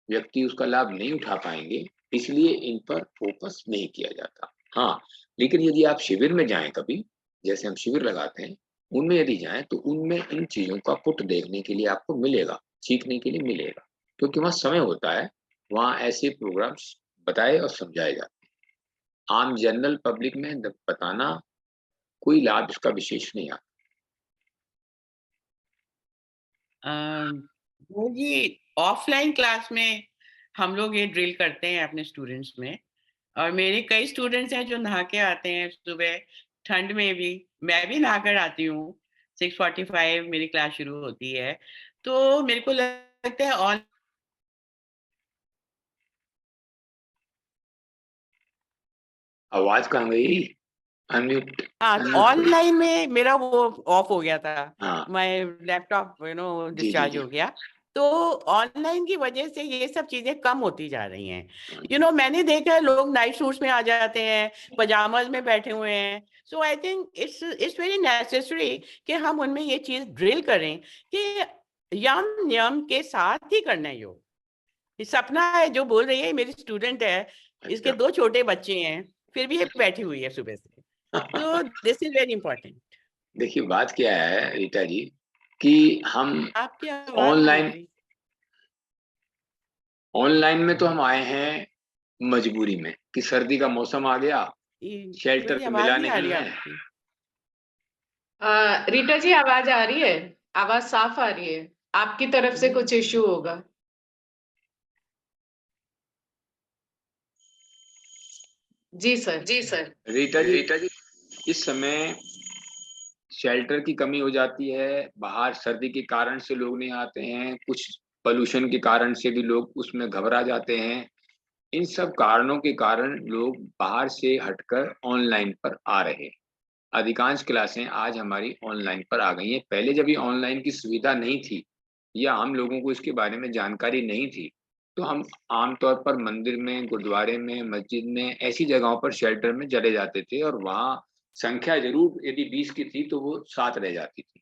व्यक्ति उसका लाभ नहीं उठा पाएंगे, इसलिए इन पर फोकस नहीं किया जाता। हाँ, लेकिन यदि आप शिविर में जाएं कभी, जैसे हम शिविर लगाते हैं, उनमें यदि जाएं तो उनमें इन चीजों का पुट देखने के लिए आपको मिलेगा, सीखने के लिए मिलेगा, क्योंकि वहाँ समय होता है, वहाँ ऐसे प्रोग्राम्स बताए और समझाए जाते हैं। आम जनरल पब्लिक में बताना कोई लाभ इसका विशेष नहीं आता। जी, ऑफलाइन क्लास में हम लोग ये ड्रिल करते हैं अपने स्टूडेंट्स में, और मेरे कई स्टूडेंट्स हैं जो नहा के आते हैं सुबह, ठंड में भी। मैं भी नहा कर आती हूँ, 6:45 मेरी क्लास शुरू होती है। तो मेरे को लगता है आवाज कहाँ गई? अनम्यूट। हाँ, ऑनलाइन में मेरा वो ऑफ हो गया था, हाँ माय लैपटॉप जी डिस्चार्ज हो गया। तो ऑनलाइन की वजह से ये सब चीजें कम होती जा रही हैं। मैंने देखा है लोग नाइट सूट्स में आ जाते हैं, पजामाज में बैठे हुए हैं। So I think it's very necessary कि हम उनमें ये चीज ड्रिल करें कि यम नियम के साथ ही करना है योग। ये सपना है जो बोल रही है, मेरी स्टूडेंट है, इसके 2 छोटे बच्चे हैं, फिर भी ये बैठी हुई है सुबह से। तो दिस इज वेरी इंपॉर्टेंट। देखिए बात क्या है रीटा जी, कि हम आपकी आवाज नहीं आ रही। ऑनलाइन में तो हम आए हैं मजबूरी में कि सर्दी का मौसम आ गया, शेल्टर मेरी तो आवाज मिला नहीं आ नहीं रही है। आपकी। रीटा जी आवाज आ रही है, आवाज साफ आ रही है, आपकी तरफ से कुछ इश्यू होगा। जी सर। रीटा जी, इस समय शेल्टर की कमी हो जाती है, बाहर सर्दी के कारण से लोग नहीं आते हैं, कुछ पोल्यूशन के कारण से भी लोग उसमें घबरा जाते हैं। इन सब कारणों के कारण लोग बाहर से हटकर ऑनलाइन पर आ रहे हैं। अधिकांश क्लासें आज हमारी ऑनलाइन पर आ गई हैं। पहले जब ये ऑनलाइन की सुविधा नहीं थी या हम लोगों को इसके बारे में जानकारी नहीं थी, तो हम आमतौर पर मंदिर में, गुरुद्वारे में, मस्जिद में, ऐसी जगहों पर शेल्टर में चले जाते थे, और वहाँ संख्या जरूर यदि 20 की थी तो वो 7 रह जाती थी,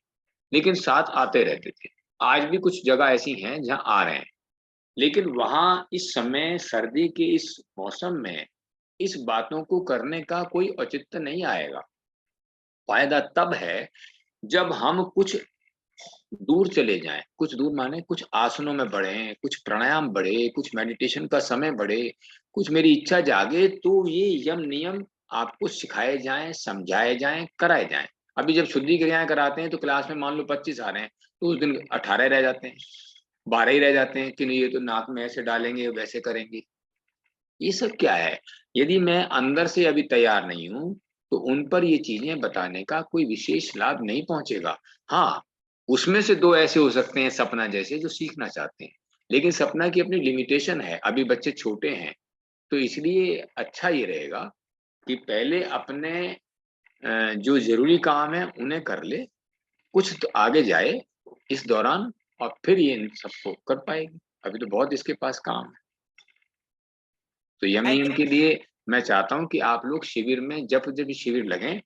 लेकिन 7 आते रहते थे। आज भी कुछ जगह ऐसी हैं जहाँ आ रहे हैं, लेकिन वहाँ इस समय सर्दी के इस मौसम में इस बातों को करने का कोई औचित्य नहीं आएगा। फायदा तब है जब हम कुछ दूर चले जाएं, कुछ दूर माने कुछ आसनों में बढ़े, कुछ प्राणायाम बढ़े, कुछ मेडिटेशन का समय बढ़े, कुछ मेरी इच्छा जागे, तो ये यम नियम आपको सिखाए जाएं, समझाए जाएं, कराए जाएं। अभी जब शुद्धि क्रियाएं कराते हैं तो क्लास में मान लो 25 आ रहे हैं, तो उस दिन 18 रह जाते हैं, 12 ही रह जाते हैं कि नहीं ये तो नाक में ऐसे डालेंगे, वैसे करेंगे। ये सब क्या है? यदि मैं अंदर से अभी तैयार नहीं हूं तो उन पर ये चीजें बताने का कोई विशेष लाभ नहीं पहुंचेगा। हाँ, उसमें से 2 ऐसे हो सकते हैं सपना जैसे जो सीखना चाहते हैं, लेकिन सपना की अपनी लिमिटेशन है, अभी बच्चे छोटे हैं, तो इसलिए अच्छा ये रहेगा कि पहले अपने जो जरूरी काम है उन्हें कर ले, कुछ तो आगे जाए इस दौरान, और फिर ये इन सबको कर पाएगी। अभी तो बहुत इसके पास काम है। तो यम आई नियम थिंक के लिए मैं चाहता हूं कि आप लोग शिविर में जब शिविर लगें,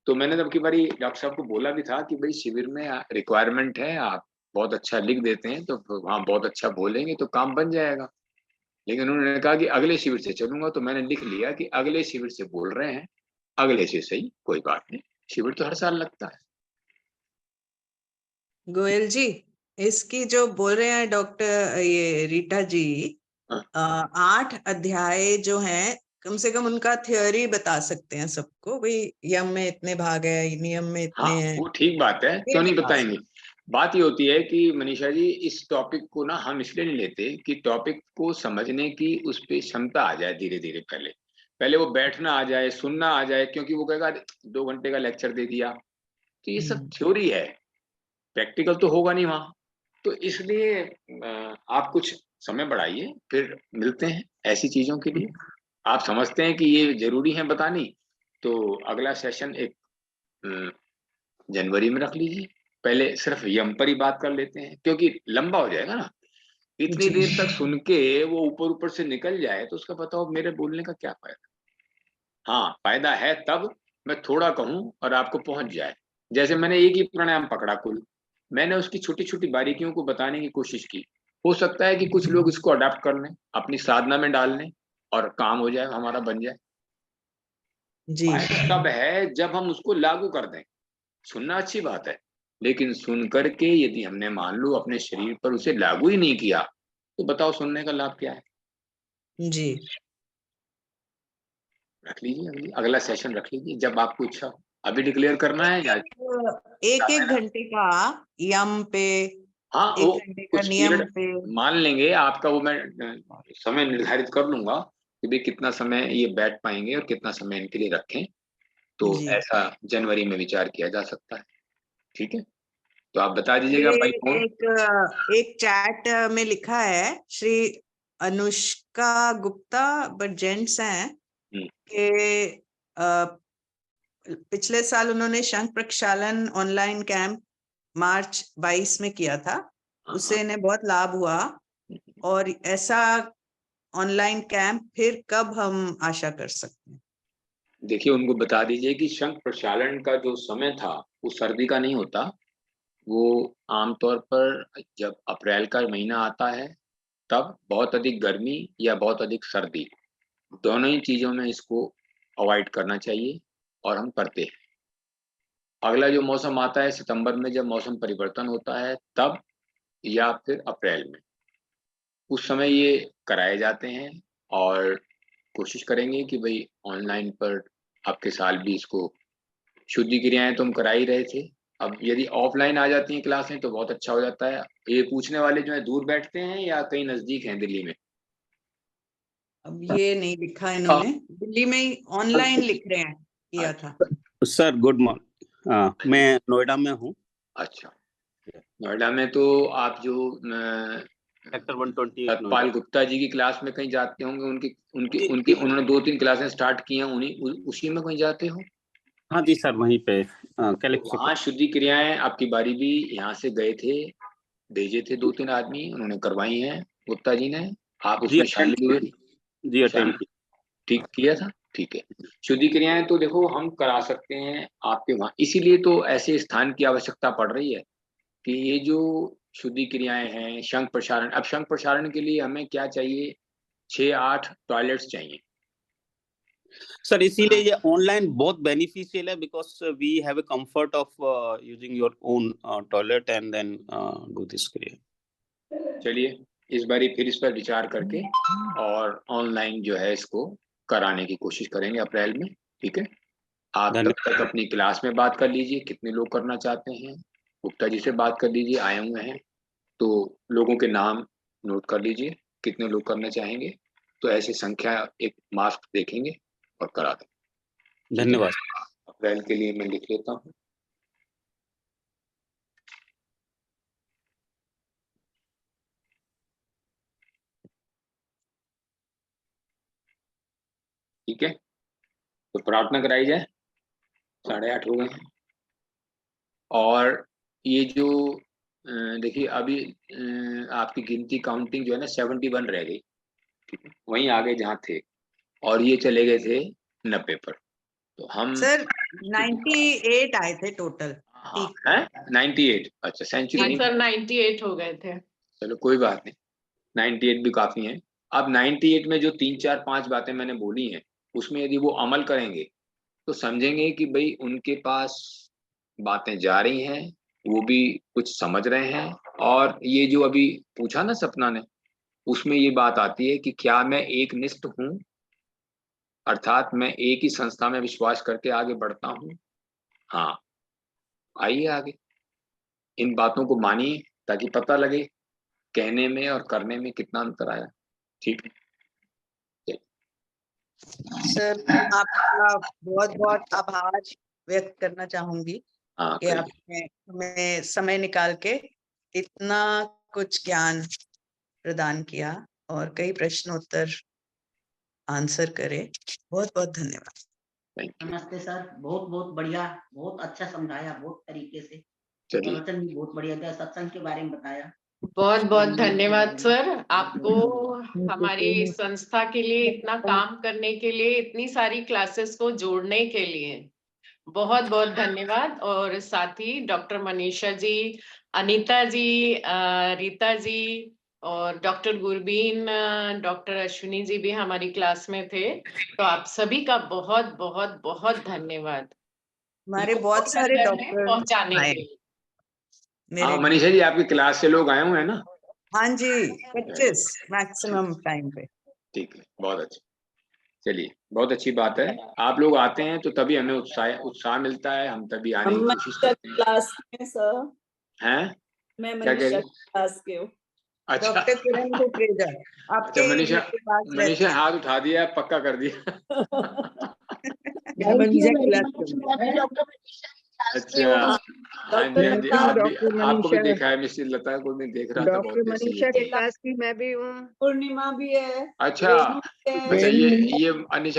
तो मैंने तब की बारी डॉक्टर साहब को बोला भी था कि भाई शिविर में रिक्वायरमेंट है, आप बहुत अच्छा लिख देते हैं तो वहाँ बहुत अच्छा बोलेंगे तो काम बन जाएगा। लेकिन उन्होंने कहा कि अगले शिविर से चलूंगा, तो मैंने लिख लिया कि अगले शिविर से बोल रहे हैं, अगले से सही, कोई बात नहीं, शिविर तो हर साल लगता है। गोयल जी, इसकी जो बोल रहे हैं डॉक्टर ये रीटा जी, हाँ। 8 अध्याय जो हैं, कम से कम उनका थ्योरी बता सकते हैं सबको, भाई यम में इतने भाग है, नियम में इतने हाँ, हैं, वो ठीक बात है, ये क्यों नहीं बता बताएंगे। बात ये होती है कि मनीषा जी, इस टॉपिक को ना हम इसलिए नहीं लेते कि टॉपिक को समझने की उस पर क्षमता आ जाए धीरे धीरे। पहले पहले वो बैठना आ जाए, सुनना आ जाए, क्योंकि वो कहेगा 2 घंटे का लेक्चर दे दिया, तो ये सब थ्योरी है, प्रैक्टिकल तो होगा नहीं वहाँ। तो इसलिए आप कुछ समय बढ़ाइए, फिर मिलते हैं ऐसी चीजों के लिए। आप समझते हैं कि ये जरूरी है बतानी, तो अगला सेशन एक जनवरी में रख लीजिए। पहले सिर्फ यम पर ही बात कर लेते हैं, क्योंकि लंबा हो जाएगा ना। इतनी जी। देर तक सुन के वो ऊपर ऊपर से निकल जाए तो उसका बताओ मेरे बोलने का क्या फायदा। हाँ, फायदा है तब मैं थोड़ा कहूं और आपको पहुंच जाए। जैसे मैंने एक ही प्राणायाम पकड़ा कुल, मैंने उसकी छोटी छोटी बारीकियों को बताने की कोशिश की। हो सकता है कि कुछ लोग इसको अडॉप्ट कर लें, अपनी साधना में डाल लें, और काम हो जाए, हमारा बन जाए। जी। फायदा तब है जब हम उसको लागू कर दें। सुनना अच्छी बात है, लेकिन सुन करके यदि हमने मान लो अपने शरीर पर उसे लागू ही नहीं किया, तो बताओ सुनने का लाभ क्या है। जी। रख लीजिए, अगला सेशन रख लीजिए जब आपको इच्छा हो। अभी डिक्लेयर करना है या? एक घंटे का यम पे, हाँ, 1 वो घंटे का कुछ नियम पीरियड पे। मान लेंगे आपका, वो मैं समय निर्धारित कर लूंगा कि भाई कितना समय ये बैठ पाएंगे और कितना समय इनके लिए रखें। तो जी। ऐसा जनवरी में विचार किया जा सकता है। ठीक है, तो आप बता दीजिएगा ये भाई फोन। एक चैट में लिखा है, श्री अनुष्का गुप्ता, बट जेंट्स हैं, कि पिछले साल उन्होंने शंख प्रक्षालन ऑनलाइन कैंप मार्च 22 में किया था, उससे इन्हें बहुत लाभ हुआ, और ऐसा ऑनलाइन कैंप फिर कब हम आशा कर सकते हैं? देखिए, उनको बता दीजिए कि शंख प्रक्षालन का जो समय था वो सर्दी का नहीं होता। वो आमतौर पर जब अप्रैल का महीना आता है तब बहुत अधिक गर्मी या बहुत अधिक सर्दी, दोनों ही चीजों में इसको अवॉइड करना चाहिए, और हम करते हैं। अगला जो मौसम आता है सितंबर में, जब मौसम परिवर्तन होता है तब, या फिर अप्रैल में, उस समय ये कराए जाते हैं। और कोशिश करेंगे कि भाई ऑनलाइन पर आपके साल भी इसको, शुद्धि क्रियाएं तो हम करा ही रहे थे, अब यदि ऑफलाइन आ जाती हैं क्लासें तो बहुत अच्छा हो जाता है। ये पूछने वाले जो है दूर बैठते हैं या कहीं नजदीक हैं दिल्ली में? अब ये नहीं लिखा इन्होंने, दिल्ली में ही ऑनलाइन लिख रहे हैं, किया था। सर गुड मॉर्निंग, मैं नोएडा में हूँ। अच्छा, नोएडा में तो आप जो सेक्टर 128 सतपाल गुप्ता जी की क्लास में कहीं जाते होंगे, उनकी उनकी उनकी उन्होंने 2-3 क्लासें स्टार्ट की हैं, उसी में कहीं जाते हो? हाँ जी सर, वहीं पे वहाँ शुद्धि क्रियाएं आपकी बारी भी यहाँ से गए थे, भेजे थे 2-3 आदमी, उन्होंने करवाई हैं गुप्ता जी ने। आप जी उसमें शामिल हुए? जी अटेंड की। ठीक किया था, ठीक है। शुद्धि क्रियाएं तो देखो हम करा सकते हैं आपके वहाँ, इसीलिए तो ऐसे स्थान की आवश्यकता पड़ रही है कि ये जो शुद्धि क्रियाएं हैं, शंख प्रसारण, अब शंख प्रसारण के लिए हमें क्या चाहिए, 6-8 टॉयलेट्स चाहिए। सर इसीलिए ये ऑनलाइन बहुत बेनिफिशियल है, because we have a comfort of using your own toilet and then do this क्रिया। चलिए, इस बारी फिर इस पर विचार करके और ऑनलाइन जो है इसको कराने की कोशिश करेंगे अप्रैल में। ठीक है, आप तब तक अपनी क्लास में बात कर लीजिए कितने लोग करना चाहते हैं, गुप्ता जी से बात कर लीजिए, आए हुए हैं तो लोगों के नाम नोट कर लीजिए कितने लोग करना चाहेंगे, तो ऐसी संख्या एक मास्क देखेंगे और करा दें। धन्यवाद। अप्रैल के लिए मैं लिख लेता हूँ। ठीक है, तो प्रार्थना कराई जाए, 8:30 हो गए हैं। और ये जो देखिए अभी आपकी गिनती काउंटिंग जो है ना 71 रह गई, ठीक है, वहीं आगे जहाँ थे, और ये चले गए थे 90 पर। तो हम सर 98 आए थे टोटल। हाँ है 98। अच्छा सेंचुरी हाँ नहीं, सर 98 हो गए थे। चलो कोई बात नहीं, 98 भी काफी है। अब 98 में जो 3 4 5 बातें मैंने बोली हैं, उसमें यदि वो अमल करेंगे तो समझेंगे कि भाई उनके पास बातें जा रही हैं, वो भी कुछ समझ रहे हैं। और ये जो अभी पूछा ना सपना ने, उसमें ये बात आती है कि क्या मैं एक निष्ठ हूँ, अर्थात मैं एक ही संस्था में विश्वास करके आगे बढ़ता हूँ। हाँ, आइए आगे, इन बातों को मानिए ताकि पता लगे कहने में और करने में कितना अंतर आया। ठीक है, सर आपका बहुत बहुत आभार व्यक्त करना चाहूंगी हाँ कि आपने हमें समय निकाल के इतना कुछ ज्ञान प्रदान किया और कई प्रश्नोत्तर आंसर करे। बहुत बहुत धन्यवाद। नमस्ते सर, बहुत बहुत बढ़िया, बहुत अच्छा समझाया, बहुत तरीके से। चलिए, प्रवचन भी बहुत बढ़िया था, सत्संग के बारे में बताया। बहुत बहुत धन्यवाद सर आपको, हमारी संस्था के लिए इतना काम करने के लिए, इतनी सारी क्लासेस को जोड़ने के लिए बहुत बहुत धन्यवाद। और साथ ही डॉक्टर मनीषा जी, अनीता जी, रीता जी और डॉक्टर गुरबीन, डॉक्टर अश्विनी जी भी हमारी क्लास में थे। तो आप सभी का बहुत बहुत बहुत धन्यवाद हमारे बहुत सारे डॉक्टर पहुंचाने आए। के लिए। हाँ मनीषा जी, आपकी क्लास से लोग आए हुए हैं ना? हाँ जी, 25 मैक्सिमम टाइम पे। ठीक है, बहुत अच्छा। चलिए, बहुत अच्छी बात है, आप लोग आते हैं तो तभी हमें उत्साह मिलता है, हम तभी आने की कोशिश करते हैं। क्लास में सर, हैं? मैं क्या कह मनीषा रही? क्लास के हूँ। अच्छा, डॉक्टर किरण कुकरेजा अच्छा आपके घर के पास रहते मनीषा हैं। हाथ उठा दिया, पक्का कर दिया। मनीषा क्लास अच्छा, हाँ जी हाँ जी, आप भी, आपको भी देखा है मिस्टर लता को, मैं देख रहा था, बहुत डॉक्टर कैसी मनीषा है। के क्लास की मैं भी हूँ। पूर्णिमा भी है। अच्छा अच्छा, ये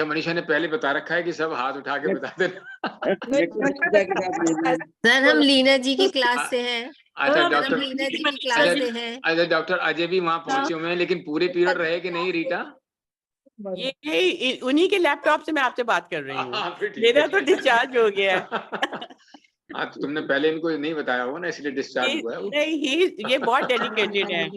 मनीषा ने पहले बता रखा है कि सब हाथ उठा के बता देना। सर हम लीना जी की क्लास से हैं। अच्छा हम डॉक्टर, लीना जी की क्लास से हैं। अच्छा डॉक्टर अजय भी वहाँ पहुंचे हुए हैं, लेकिन पूरे पीरियड रहे कि नहीं रीटा? ये उन्हीं के लैपटॉप से मैं आपसे बात कर रही हाँ, हूँ, फिर ठीक मेरा है। तो डिस्चार्ज हो गया है। हाँ, तो तुमने पहले इनको नहीं बताया होगा ना, इसलिए डिस्चार्ज हुआ है वो। नहीं, ये बहुत डेडिकेटेड है।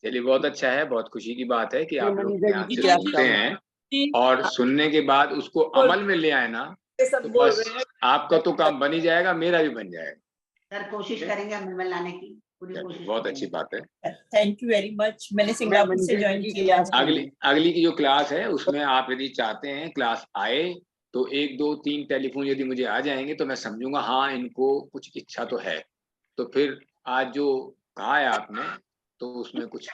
चलिए, बहुत अच्छा है, बहुत खुशी की बात है कि आप लोग ध्यान से जी, सुनते हैं और सुनने के बाद उसको अमल में ले आए ना, सब तो बोल बस रहे हैं। आपका तो काम बन ही जाएगा, मेरा भी बन जाएगा। सर कोशिश करेंगे अमल में लाने की, पूरी चलिए, कोशिश बहुत करेंगे। अच्छी बात है। Thank you very much. मैंने सिंगापुर से ज्वाइन किया। अगली की जो क्लास है उसमें आप यदि चाहते हैं क्लास आए तो 1 2 3 टेलीफोन यदि मुझे आ जाएंगे तो मैं समझूंगा हाँ इनको कुछ इच्छा तो है। तो फिर आज जो कहा है आपने, तो उसमें कुछ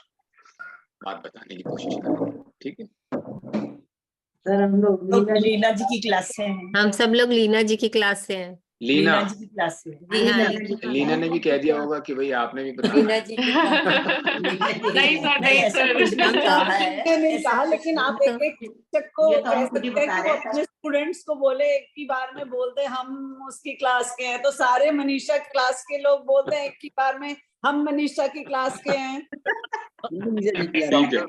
बात बताने की कोशिश करें, ठीक है? सर हम लोग लीना जी की क्लास से हैं। हम सब लोग लीना जी की क्लास से हैं। लीना जी की क्लास से। जी हाँ, लीना ने भी कह दिया होगा कि भाई आपने भी बता लीना जी की क्लास। नहीं सर, नहीं ऐसा सर। कुछ नहीं कहा है। नहीं कहा, लेकिन आप एक एक शिक्षक को ये तो हम कह खुद ही सकते हैं बता कि रहे वो हैं, अपने स्टूडेंट्स को बोले, एक ही बार में बोलते हम उसकी क्लास के हैं, तो सारे मनीषा क्लास के लोग बोलते हैं एक ही बार में हम मनीषा की क्लास के हैं। ठीक है।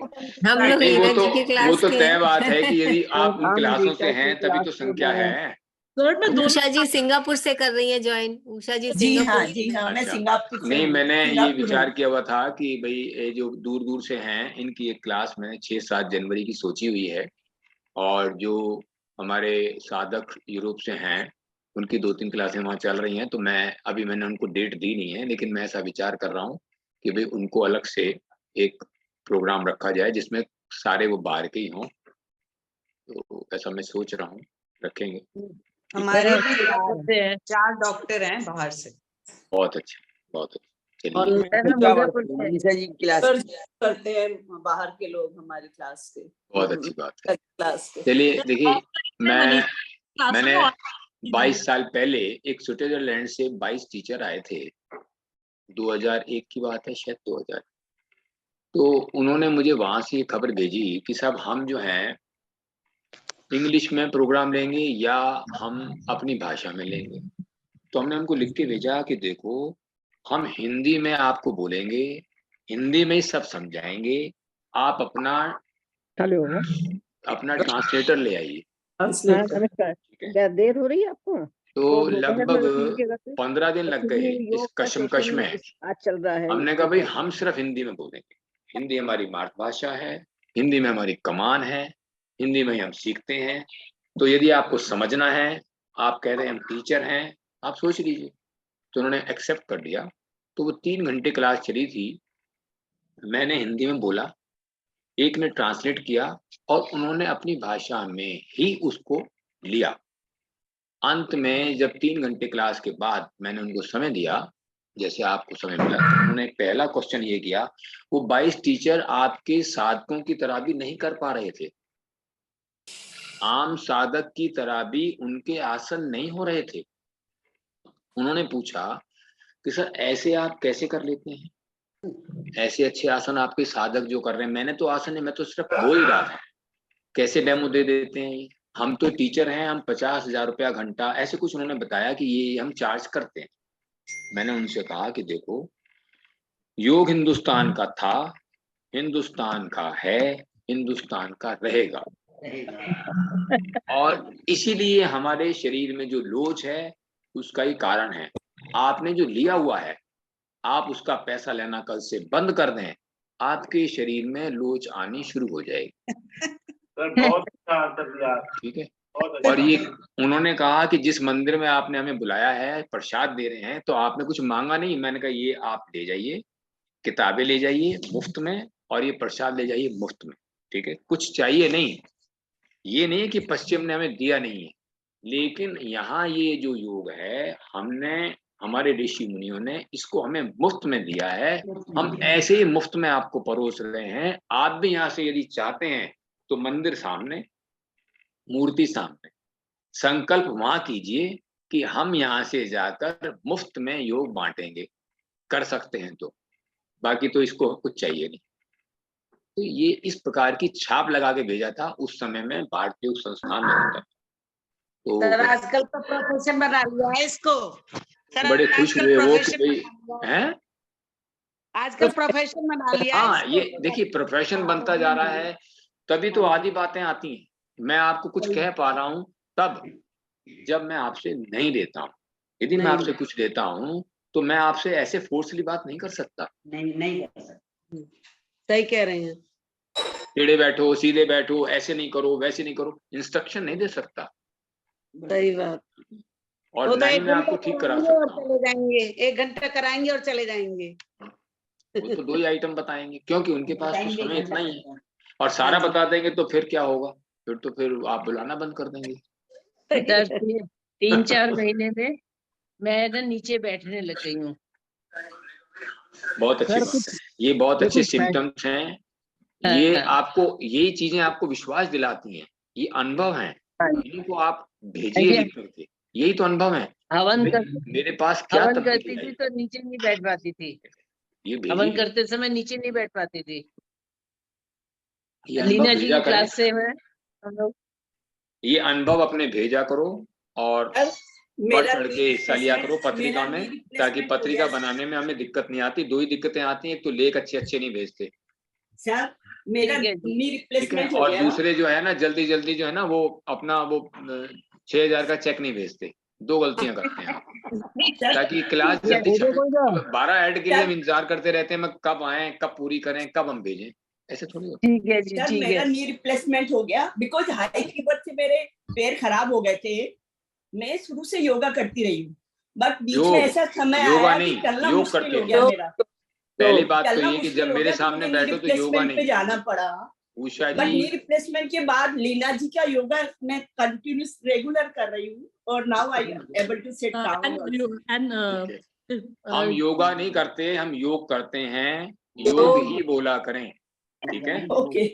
हम लोग नहीं, लीना जी की वो क्लास तो के तय बात है कि यदि हैं। आप उन क्लासों से हैं तभी तो संख्या है। उषा जी सिंगापुर से कर रही है ज्वाइन। उषा जी जी हाँ, सिंगापुर जी हाँ, मैं अच्छा। सिंगापुर से नहीं, हूँ। मैंने ये सिंगापुर विचार हूँ। किया हुआ था कि भाई ये जो दूर दूर से हैं इनकी एक क्लास मैंने 6-7 जनवरी की सोची हुई है, और जो हमारे साधक यूरोप से हैं उनकी 2-3 क्लासें वहाँ चल रही हैं। तो मैंने उनको डेट दी नहीं है, लेकिन मैं ऐसा विचार कर रहा हूँ कि भाई उनको अलग से एक प्रोग्राम रखा जाए जिसमें सारे वो बाहर के ही हों। तो ऐसा मैं सोच रहा हूँ, रखेंगे। हमारे भी 4 डॉक्टर हैं बाहर से। बहुत अच्छा, बहुत अच्छा। और चलिए, जी क्लास करते हैं बाहर के लोग हमारी क्लास के। बहुत अच्छी बात है। क्लास के। चलिए देखिए, मैंने 22 साल पहले एक स्विट्जरलैंड से 22 टीचर आए थे, 2001 की बात है, शायद 2000। तो उन्होंने मुझे वहां से ये खबर भेजी कि साहब हम जो हैं इंग्लिश में प्रोग्राम लेंगे या हम अपनी भाषा में लेंगे। तो हमने उनको लिख के भेजा कि देखो, हम हिंदी में आपको बोलेंगे, हिंदी में ही सब समझाएंगे, आप अपना ट्रांसलेटर ले आइए। नमस्कार, क्या देर हो रही है आपको? तो लगभग 15 दिन लग गए इस कशमकश में। आज चल रहा है। हमने कहा भाई हम सिर्फ हिंदी में बोलेंगे, हिंदी हमारी मातृभाषा है, हिंदी में हमारी कमान है, हिंदी में हम सीखते हैं। तो यदि आपको समझना है, आप कह रहे हैं हम टीचर हैं, आप सोच लीजिए। तो उन्होंने एक्सेप्ट कर लिया। तो वो 3 घंटे क्लास चली थी, मैंने हिंदी में बोला, एक ने ट्रांसलेट किया और उन्होंने अपनी भाषा में ही उसको लिया। अंत में जब 3 घंटे क्लास के बाद मैंने उनको समय दिया, जैसे आपको समय मिला, तो उन्होंने पहला क्वेश्चन ये किया, वो 22 टीचर आपके साधकों की तरह भी नहीं कर पा रहे थे, आम साधक की तरह भी उनके आसन नहीं हो रहे थे। उन्होंने पूछा कि सर ऐसे आप कैसे कर लेते हैं, ऐसे अच्छे आसन आपके साधक जो कर रहे हैं, मैंने तो आसन नहीं, मैं तो सिर्फ हो ही रहा था, कैसे डेमो दे देते हैं ये? हम तो टीचर हैं, हम 50,000 रुपया घंटा, ऐसे कुछ उन्होंने बताया कि ये हम चार्ज करते हैं। मैंने उनसे कहा कि देखो, योग हिंदुस्तान का था, हिंदुस्तान का है, हिंदुस्तान का रहेगा, और इसीलिए हमारे शरीर में जो लोच है उसका ही कारण है। आपने जो लिया हुआ है, आप उसका पैसा लेना कल से बंद कर दें, आपके शरीर में लोच आनी शुरू हो जाएगी। बहुत अच्छा आंसर दिया। ठीक है। और ये उन्होंने कहा कि जिस मंदिर में आपने हमें बुलाया है, प्रसाद दे रहे हैं, तो आपने कुछ मांगा नहीं। मैंने कहा ये आप ले जाइए, किताबें ले जाइए मुफ्त में, और ये प्रसाद ले जाइए मुफ्त में। ठीक है, कुछ चाहिए नहीं। ये नहीं है कि पश्चिम ने हमें दिया नहीं है, लेकिन यहाँ ये जो योग है, हमने, हमारे ऋषि मुनियों ने इसको हमें मुफ्त में दिया है। हम ऐसे ही मुफ्त में आपको परोस रहे हैं। आप भी यहाँ से यदि चाहते हैं तो मंदिर सामने, मूर्ति सामने, संकल्प वहां कीजिए कि हम यहाँ से जाकर मुफ्त में योग बांटेंगे, कर सकते हैं तो, बाकी तो इसको कुछ चाहिए नहीं। तो ये इस प्रकार की छाप लगा के भेजा था उस समय में भारतीय योग संस्थान में होता। तो सर आजकल तो प्रोफेशन बना लिया है इसको। सर बड़े खुश आजकल हुए वो कि प्रोफेशन भाई हैं, आजकल प्रोफेशन बना लिया है हाँ, इसको। ये देखिए प्रोफेशन बनता जा रहा है, तभी तो आधी बातें आती हैं। मैं आपको कुछ कह पा रहा हूँ तब जब मैं आपसे नहीं लेता हूँ। यदि मैं आपसे कुछ लेता हूँ तो मैं आपसे ऐसे फोर्सली बात नहीं कर सकता। नहीं कर सकता। सही कह रहे हैं। टेढ़े बैठो, सीधे बैठो, ऐसे नहीं करो, वैसे नहीं करो, इंस्ट्रक्शन नहीं दे सकता। सही बात। और वो ना तो ही एक मैं घंटा आपको ठीक करा कराएंगे और सकता हूँ। चले जाएंगे, 1 घंटा कराएंगे और चले जाएंगे। वो तो 2 ही आइटम बताएंगे, क्योंकि उनके पास तो बताएंगे समय इतना ही है। घंटा। और सारा हाँ जी। बता देंगे तो फिर क्या होगा, फिर आप बुलाना बंद कर देंगे। सर 3-4 महीने में मैं ना नीचे बैठने लग गई हूँ। बहुत अच्छी सर बात कुछ है, ये बहुत अच्छे कुछ मैं सिम्टम्स हैं। ये आपको, यही चीजें आपको विश्वास दिलाती हैं, ये अनुभव हैं, इनको आप भेजिए लिख करके, यही तो अनुभव है। मेरे पास क्या हवन तब्दीली करती थी आई, तो नीचे नहीं बैठ पाती थी। ये हवन भेजिए, करते समय नीचे नहीं बैठ पाती थी। ये अनुभव लीना जी भेजा की करें, क्लास से मैं हम लोग ये अनुभव अपने भेजा करो और बढ़ मेरा चढ़ के हिस्सा लिया करो पत्रिका मेरा में, नी ताकि रिप्लेसमेंट हो पत्रिका गया। बनाने में हमें दिक्कत नहीं आती। 2 ही दिक्कतें आती हैं, एक तो लेख अच्छे अच्छे नहीं भेजते, सर मेरा ठीक है जी। नी ठीक है, रिप्लेसमेंट हो और गया। दूसरे जो है ना, जल्दी जल्दी जो है ना, वो अपना वो 6,000 का चेक नहीं भेजते। 2 गलतियां करते हैं आप, ताकि क्लास जल्दी छपे। अब 12 ऐड के लिए हम इंतजार करते रहते हैं, मैं कब आए, कब पूरी करें, कब हम भेजें, ऐसे थोड़ी होता। ठीक है जी, सर ठीक मेरा है। नी रिप्लेसमेंट हो गया बिकॉज हाई फीवर से मेरे पैर खराब हो गए थे। मैं शुरू से योगा करती रही हूँ, बट बीच में ऐसा समय योगा आया कि नहीं, चलना योग मुश्किल करते हो हैं। गया मेरा। पहली बात तो चलना ये कि मुश्किल जब हो मेरे गया तो सामने मुझे नी बैठो तो योगा रिप्लेसमेंट पे नहीं। जाना पड़ा। Usha but knee ji, replacement के बाद लीना जी का योगा मैं कंटिन्यूस रेगुलर कर रही हूँ और now I able to sit down. हम योगा नहीं करते, हम योग करते हैं, योग ही बोला करें, ठीक है। ओके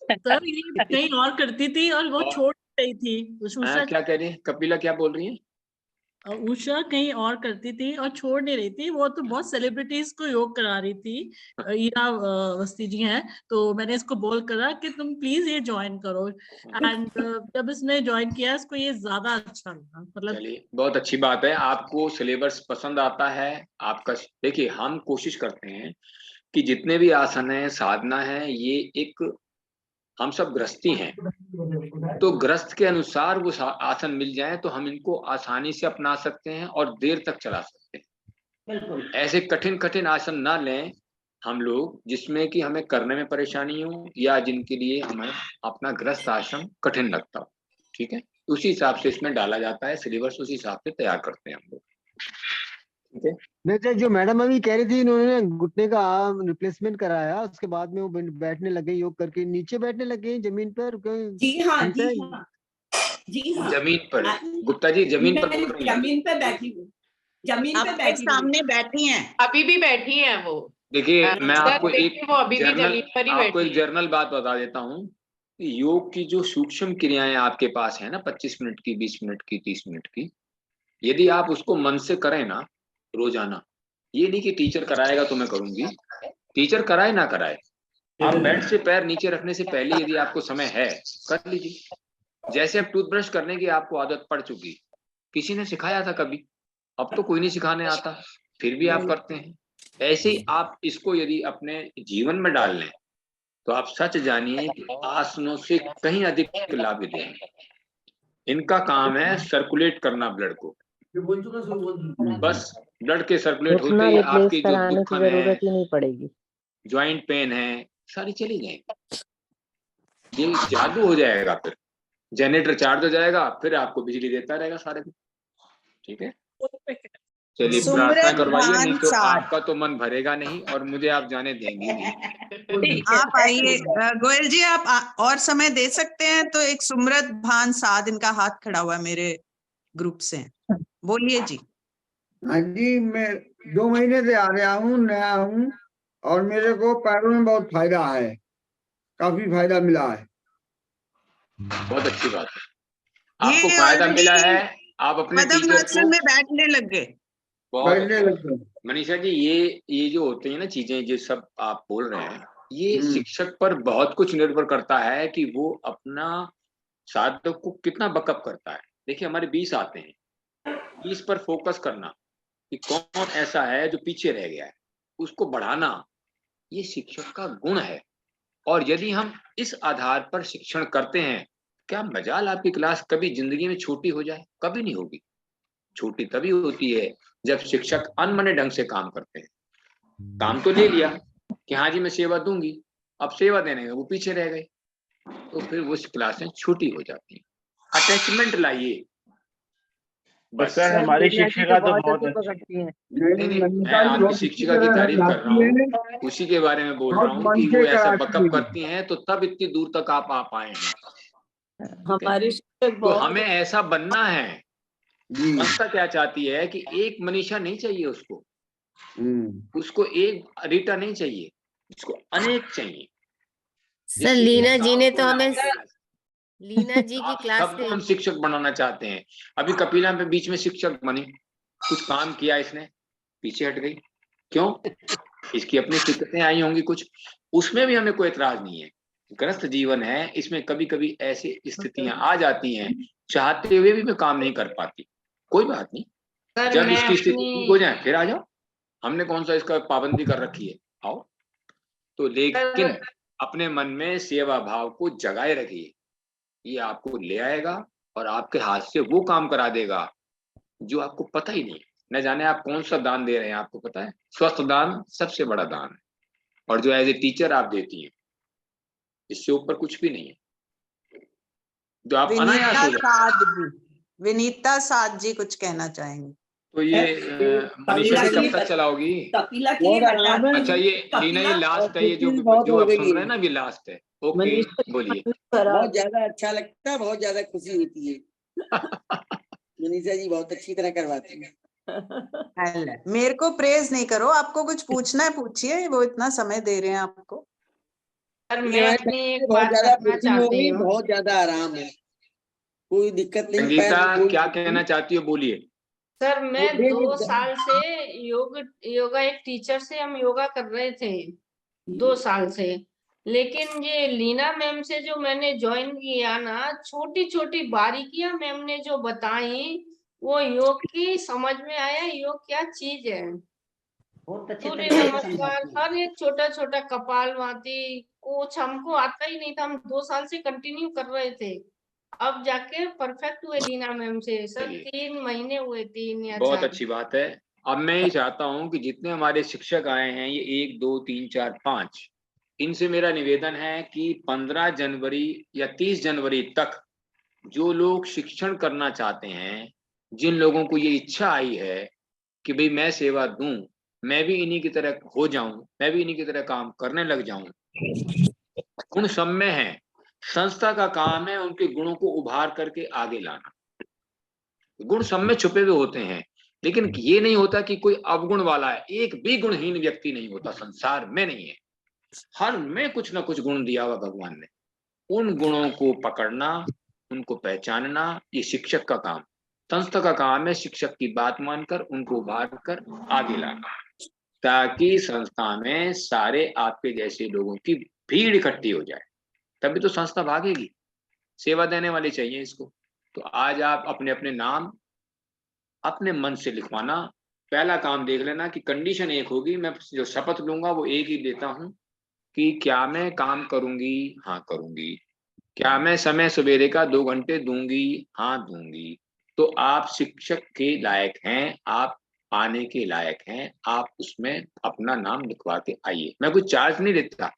सर ये कहीं और करती थी और वो छोड़ गई थी। उषा क्या कह रही है कपिला, क्या बोल रही है? उषा कहीं और करती थी और छोड़ नहीं रही थी। वो तो बहुत सेलिब्रिटीज को योग करा रही थी। ईरा अवस्थी जी हैं, तो मैंने इसको बोल करा कि तुम प्लीज ये ज्वाइन करो। एंड जब इसने ज्वाइन किया इसको ये ज्यादा अच्छा लगा। मतलब चलिए, बहुत अच्छी बात है, आपको सिलेबस पसंद आता है आपका। देखिए, हम कोशिश करते हैं कि जितने भी आसन है, साधना है, ये एक हम सब ग्रस्ती हैं, तो ग्रस्त के अनुसार वो आसन मिल जाए तो हम इनको आसानी से अपना सकते हैं और देर तक चला सकते हैं। बिल्कुल। ऐसे कठिन कठिन आसन ना लें हम लोग जिसमें कि हमें करने में परेशानी हो या जिनके लिए हमें अपना ग्रस्त आसन कठिन लगता हो। ठीक है, उसी हिसाब से इसमें डाला जाता है, सिलेबस उसी हिसाब से तैयार करते हैं हम लोग। ठीक है, वैसे जो मैडम अभी कह रही थी, इन्होंने घुटने का रिप्लेसमेंट कराया, उसके बाद में वो बैठने लगे, योग करके नीचे बैठने लगे जमीन पर। जी हाँ, जी हाँ, जी हाँ। जमीन पर गुप्ता जी, जमीन पर मैं बोल रही हैं। जमीन पे बैठी हूँ, जमीन पे आपके बैठी हूँ। सामने बैठी हैं। अभी भी बैठी हैं वो। देखिए मैं सर आपको देखिए, वो अभी भी जर्नल जमीन पर ही आपको बैठी एक जर्नल बात बता देता हूँ। योग की जो सूक्ष्म क्रियाएं आपके पास है ना, 25 मिनट की, 20 मिनट की, 30 मिनट की, यदि आप उसको मन से करें ना रोजाना, ये नहीं कि टीचर कराएगा तो मैं करूंगी, टीचर कराए ना कराए, आप बेड से पैर नीचे रखने से पहले यदि आपको समय है कर लीजिए। जैसे अब टूथब्रश करने की आपको आदत पड़ चुकी, किसी ने सिखाया था कभी? अब तो कोई नहीं सिखाने आता, फिर भी आप करते हैं। ऐसे ही आप इसको यदि अपने जीवन में डाल लें तो आप सच जानिए कि आसनों से कहीं अधिक लाभ देंगे। इनका काम है सर्कुलेट करना ब्लड को, बस ब्लड के सर्कुलेट होते ही आपकी जो दुखन है, नहीं पड़ेगी। ज्वाइंट पेन है, सारी चली जाएगी। ये जादू हो जाएगा, फिर जनरेटर चार्ज हो जाएगा, फिर आपको बिजली देता रहेगा सारे दिन। ठीक है, चलिए प्रार्थना करवाइए, नहीं तो आपका तो मन भरेगा नहीं और मुझे आप जाने देंगे नहीं। आप आइए गोयल जी, आप और समय दे सकते हैं तो एक सुमरत भान साध, इनका हाथ खड़ा हुआ है मेरे ग्रुप से, बोलिए जी। हाँ जी, मैं 2 महीने से आ रहा हूँ, नया हूँ और मेरे को पैरों में बहुत फायदा है, काफी फायदा मिला है। बहुत अच्छी बात है, आपको फायदा मिला है। आप अपने टीचर को में बैठने लग गए। बहुत मनीषा जी, ये जो होते हैं ना चीजें, जो सब आप बोल रहे हैं, ये शिक्षक पर बहुत कुछ निर्भर करता है कि वो अपना साधक को कितना बकअप करता है। देखिए हमारे 20 आते हैं, 20 पर फोकस करना कि कौन ऐसा है जो पीछे रह गया है, उसको बढ़ाना, ये शिक्षक का गुण है। और यदि हम इस आधार पर शिक्षण करते हैं, क्या मजाल आपकी क्लास कभी जिंदगी में छोटी हो जाए? कभी नहीं होगी। छोटी तभी होती है जब शिक्षक अनमने ढंग से काम करते हैं। काम तो ले लिया कि हाँ जी मैं सेवा दूंगी, अब सेवा देने में वो पीछे रह गए, तो फिर वो क्लासें छोटी हो जाती हैं। अटैचमेंट लाइए बस। सर हमारी शिक्षिका तो बहुत अच्छी है। नहीं, मैं आपकी शिक्षिका की तारीफ कर रहा हूँ, उसी के बारे में बोल रहा हूँ कि वो ऐसा बकअप करती हैं, तो तब इतनी दूर तक आप आ पाए हैं। हमारी शिक्षक तो हमें ऐसा बनना है। संस्था क्या चाहती है कि एक मनीषा नहीं चाहिए उसको एक रीटा नहीं चाहिए, उसको अनेक चाहिए। सर लीना जी ने तो हमें लीना जी की क्लास सबको हम शिक्षक बनाना चाहते हैं। अभी कपिला में बीच में शिक्षक बनी, कुछ काम किया इसने, पीछे हट गई, क्यों? इसकी अपनी दिक्कतें आई होंगी कुछ, उसमें भी हमें कोई एतराज नहीं है। ग्रस्त जीवन है, इसमें कभी कभी ऐसी स्थितियां आ जाती हैं, चाहते हुए भी मैं काम नहीं कर पाती, कोई बात नहीं, जब इसकी स्थिति ठीक हो जाए फिर आ जाओ। हमने कौन सा इसका पाबंदी कर रखी है, आओ। तो लेकिन अपने मन में सेवा भाव को जगाए रखिए, ये आपको ले आएगा और आपके हाथ से वो काम करा देगा जो आपको पता ही नहीं। न जाने आप कौन सा दान दे रहे हैं, आपको पता है? स्वस्थ दान सबसे बड़ा दान है, और जो एज ए टीचर आप देती हैं, इससे ऊपर कुछ भी नहीं है, जो आप अनायास हो जाए। विनीता साध जी कुछ कहना चाहेंगे? तो ये मनीषा जी कब तक चलाओगी? अच्छा ये लीना, ये लास्ट है, ये जो आप सुन रहे हैं ना, ये लास्ट है। ओके बोलिए। बहुत ज्यादा अच्छा लगता है, बहुत ज्यादा खुशी होती है। मनीषा जी बहुत अच्छी तरह करवाती है। मेरे को प्रेज नहीं करो, आपको कुछ पूछना है पूछिए, वो इतना समय दे रहे हैं आपको। मैं अपनी एक बहुत बात ज्यादा रखना चाहती हूँ। बहुत ज्यादा आराम है, कोई दिक्कत नहीं। संगीता क्या कहना चाहती हो, बोलिए। सर मैं 2 साल से योगा एक टीचर से हम योगा कर रहे थे 2 साल से, लेकिन ये लीना मैम से जो मैंने ज्वाइन किया ना, छोटी छोटी बारीकियां मैम ने जो बताई, वो योग की समझ में आया, योग क्या चीज है। सूर्य नमस्कार, हर एक छोटा छोटा कपालभाति, कुछ हमको आता ही नहीं था, हम 2 साल से कंटिन्यू कर रहे थे, अब जाके परफेक्ट हुए लीना मैम से। सर चलिए। 3 महीने हुए, 3 या बहुत 4। अच्छी बात है। अब मैं ये चाहता हूं कि जितने हमारे शिक्षक आए हैं, ये 1 2 3 4 5, इनसे मेरा निवेदन है कि 15 जनवरी या 30 जनवरी तक जो लोग शिक्षण करना चाहते हैं, जिन लोगों को ये इच्छा आई है कि भाई मैं सेवा दूं, मैं भी इन्हीं की तरह हो जाऊं, मैं भी इन्हीं की तरह काम करने लग जाऊं, गुण सब में है। संस्था का काम है उनके गुणों को उभार करके आगे लाना। गुण सब में छुपे हुए होते हैं, लेकिन ये नहीं होता कि कोई अवगुण वाला है। एक भी गुणहीन व्यक्ति नहीं होता, संसार में नहीं है। हर में कुछ ना कुछ गुण दिया हुआ भगवान ने। उन गुणों को पकड़ना, उनको पहचानना, ये शिक्षक का काम। संस्था का काम है शिक्षक की बात मानकर उनको उभार कर आगे लाना, ताकि संस्था में सारे आपके जैसे लोगों की भीड़ इकट्ठी हो जाए, तभी तो संस्था भागेगी। सेवा देने वाले चाहिए इसको। तो आज आप अपने अपने नाम अपने मन से लिखवाना। पहला काम देख लेना कि कंडीशन एक होगी, मैं जो शपथ लूंगा वो एक ही देता हूं कि क्या मैं काम करूंगी? हाँ करूंगी। क्या मैं समय सवेरे का 2 घंटे दूंगी? हाँ दूंगी। तो आप शिक्षक के लायक हैं, आप आने के लायक हैं, आप उसमें अपना नाम लिखवा के आइए। मैं कुछ चार्ज नहीं लेता,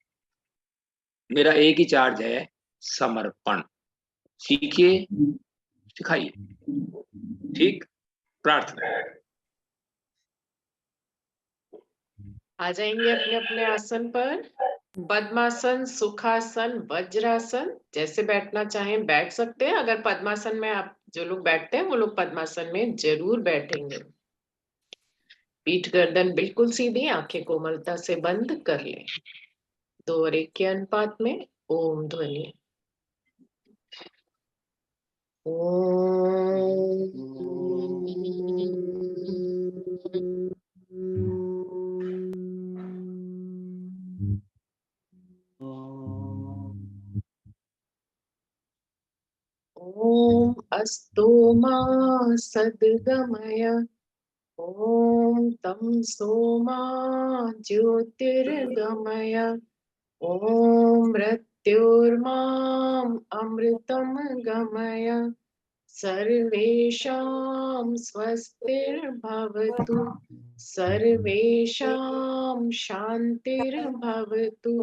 मेरा एक ही चार्ज है, समर्पण। सीखिए, सिखाइए। ठीक। प्रार्थना। आ जाएंगे अपने अपने आसन पर। पद्मासन, सुखासन, वज्रासन, जैसे बैठना चाहें बैठ सकते हैं। अगर पद्मासन में आप जो लोग बैठते हैं वो लोग पद्मासन में जरूर बैठेंगे। पीठ गर्दन बिल्कुल सीधी, आंखें कोमलता से बंद कर लें। 2 और 1 के अनुपात में ओम ध्वनि। ओम अस्तु मा सद्गमय। ओम तं सोमा ज्योतिर्गमय। ओम मृत्युर्माम् अमृतं गमय। सर्वेषां स्वस्तिर्भवतु। सर्वेषां शान्तिर्भवतु।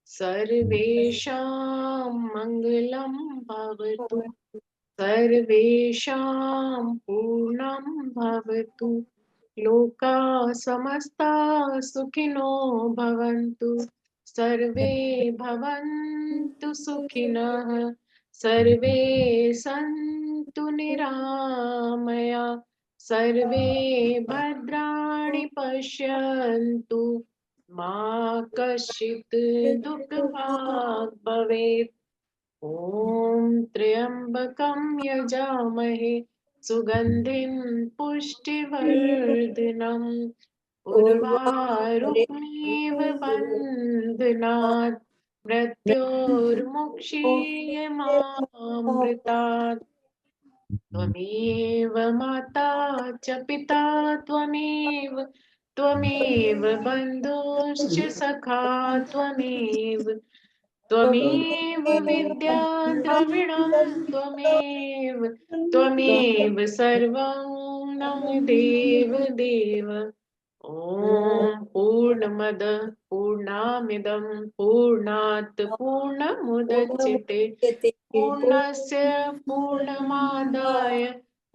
सर्वेषां मङ्गलं भवतु। सर्वेषां पूर्णं भवतु। लोका समस्ता सुखिनो भवन्तु। सर्वे भवन्तु सुखिनः। सर्वे सन्तु निरामया। सर्वे भद्राणि पश्यन्तु। मा कश्चित् दुःखभाग् भवेत्। ॐ त्र्यम्बकं यजामहे सुगन्धिं पुष्टिवर्धनम्। उर्वारुकमेव बन्धनात् मृत्योर्मुक्षीयमामृतात्। त्वमेव माता च पिता त्वमेव। त्वमेव बन्धुश्च सखा त्वमेव। त्वमेव विद्या द्रविणं त्वमेव। त्वमेव सर्वं मम देव देव। ॐ पूर्णमद पूर्णामिदं पूर्णात् पूर्णमुदच्यते पूर्णस्य पूर्णमादाय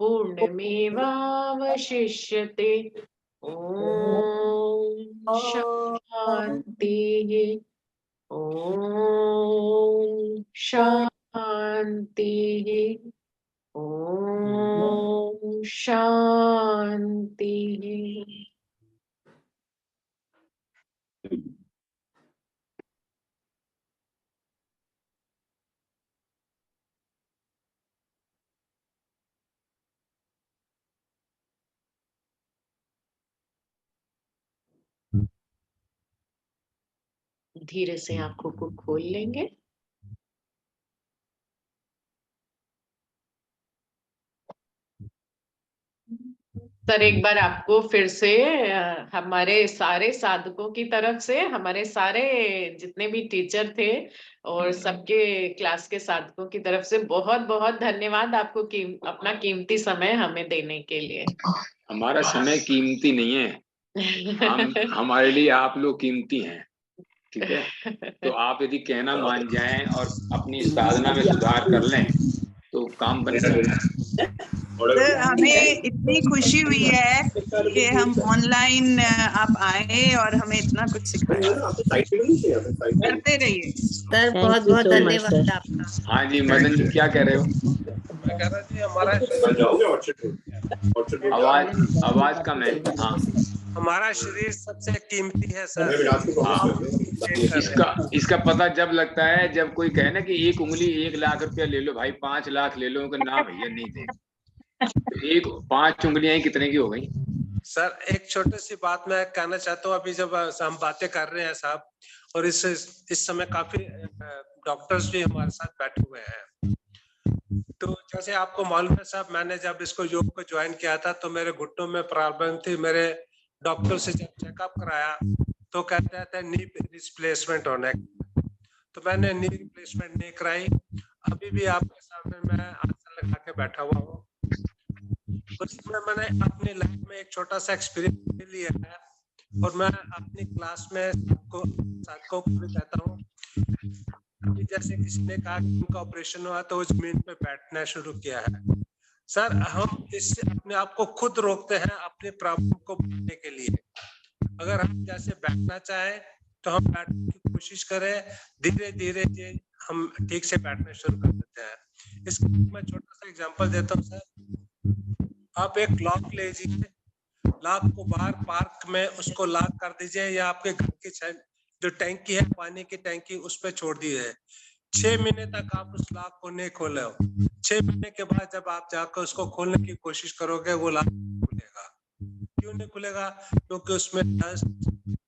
पूर्णमेवावशिष्यते। ॐ शान्तिः। ॐ शान्तिः। ॐ शान्तिः। धीरे से आंखों को खोल लेंगे। सर एक बार आपको फिर से हमारे सारे साधकों की तरफ से, हमारे सारे जितने भी टीचर थे और सबके क्लास के साधकों की तरफ से बहुत बहुत धन्यवाद आपको अपना कीमती समय हमें देने के लिए। हमारा समय कीमती नहीं है, हमारे लिए आप लोग कीमती हैं, ठीक है। तो आप यदि कहना मान जाएं और अपनी साधना में सुधार कर लें तो काम बन सकता है। सर हमें इतनी खुशी हुई है कि हम ऑनलाइन आप आए और हमें इतना कुछ सिखाया। करते रहिए सर, बहुत बहुत धन्यवाद आपका। हाँ जी मदन जी क्या कह रहे हो? मैं कह रहा जी हमारा आवाज कम है। हाँ हमारा शरीर सबसे कीमती है सर। इसका पता जब लगता है जब कोई कहे ना कि एक उंगली 1 लाख रुपया ले लो भाई, 5 लाख ले लो, ना भैया नहीं दे। एक 5 उंगलियां कितने की हो गई? सर एक छोटी सी बात मैं कहना चाहता हूँ। अभी जब हम बातें कर रहे हैं साहब, और इस समय काफी डॉक्टर्स भी हमारे साथ बैठे हुए हैं, तो जैसे आपको मालूम है साहब, मैंने जब इसको योग को ज्वाइन किया था तो मेरे घुटनों में प्रॉब्लम थी। मेरे डॉक्टर से जब चेकअप कराया तो कहते थे नी रिप्लेसमेंट होने, तो मैंने नी रिप्लेसमेंट नहीं कराई। अभी भी आपके सामने मैं आसन लगा के बैठा हुआ हूँ। उसमें मैंने अपनी लाइफ में एक छोटा सा एक्सपीरियंस लिया है और मैं अपनी क्लास में सबको भी कहता हूँ। अभी जैसे किसी ने कहा कि उनका ऑपरेशन हुआ तो वो जमीन पे बैठना शुरू किया है। सर हम इससे अपने आप को खुद रोकते हैं अपनी प्रॉब्लम को बढ़ने के लिए। अगर हम जैसे बैठना चाहें तो हम बैठने की कोशिश करें, धीरे धीरे हम ठीक से बैठना शुरू कर देते हैं। इसका मैं छोटा सा एग्जांपल देता हूँ सर। आप एक लॉक ले लीजिए, लॉक को बाहर पार्क में उसको लॉक कर दीजिए या आपके घर की जो टैंकी है, पानी की टैंकी, उस पर छोड़ दीजिए। 6 महीने तक आप उस लॉक को नहीं खोले हो। 6 महीने के बाद जब आप जाकर उसको खोलने की कोशिश करोगे वो लॉक खुलेगा। क्यों नहीं खुलेगा? क्योंकि उसमें डस्ट,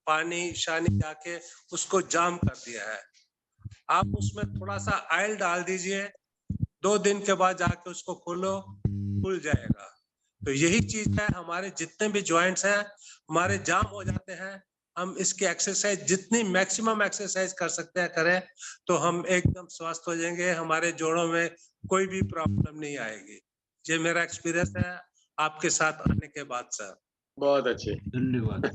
पानी शानी जाके उसको जाम कर दिया है। आप उसमें थोड़ा सा ऑयल डाल दीजिए, 2 दिन के बाद जाके उसको खोलो, खुल जाएगा। तो यही चीज है, हमारे जितने भी जॉइंट्स हैं हमारे जाम हो जाते हैं। हम इसकी एक्सरसाइज जितनी मैक्सिमम एक्सरसाइज कर सकते हैं करें तो हम एकदम स्वस्थ हो जाएंगे। हमारे जोड़ों में कोई भी प्रॉब्लम नहीं आएगी। ये मेरा एक्सपीरियंस है आपके साथ आने के बाद सर। बहुत अच्छे, धन्यवाद।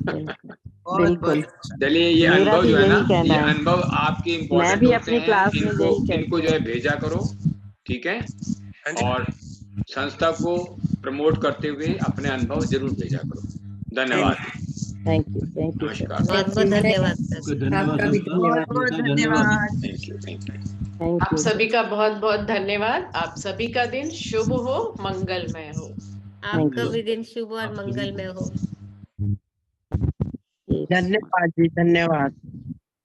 बिल्कुल। चलिए ये मेरा अनुभव भी जो है ना, यही कहना ये है। अनुभव आपके मैं इम्पोर्टेंट भी होते अपनी हैं। क्लास में यही इनको जो है भेजा करो, ठीक है, और संस्था को प्रमोट करते हुए अपने अनुभव जरूर भेजा करो। धन्यवाद। Thank you sir. नमस्कार। बहुत बहुत धन्यवाद सर। आपका भी बहुत बहुत धन्यवाद। Thank you. थैंक आप यू सभी का बहुत बहुत धन्यवाद। आप सभी का दिन शुभ हो, मंगलमय हो। आपका भी दिन शुभ और मंगलमय हो। धन्यवाद जी, धन्यवाद।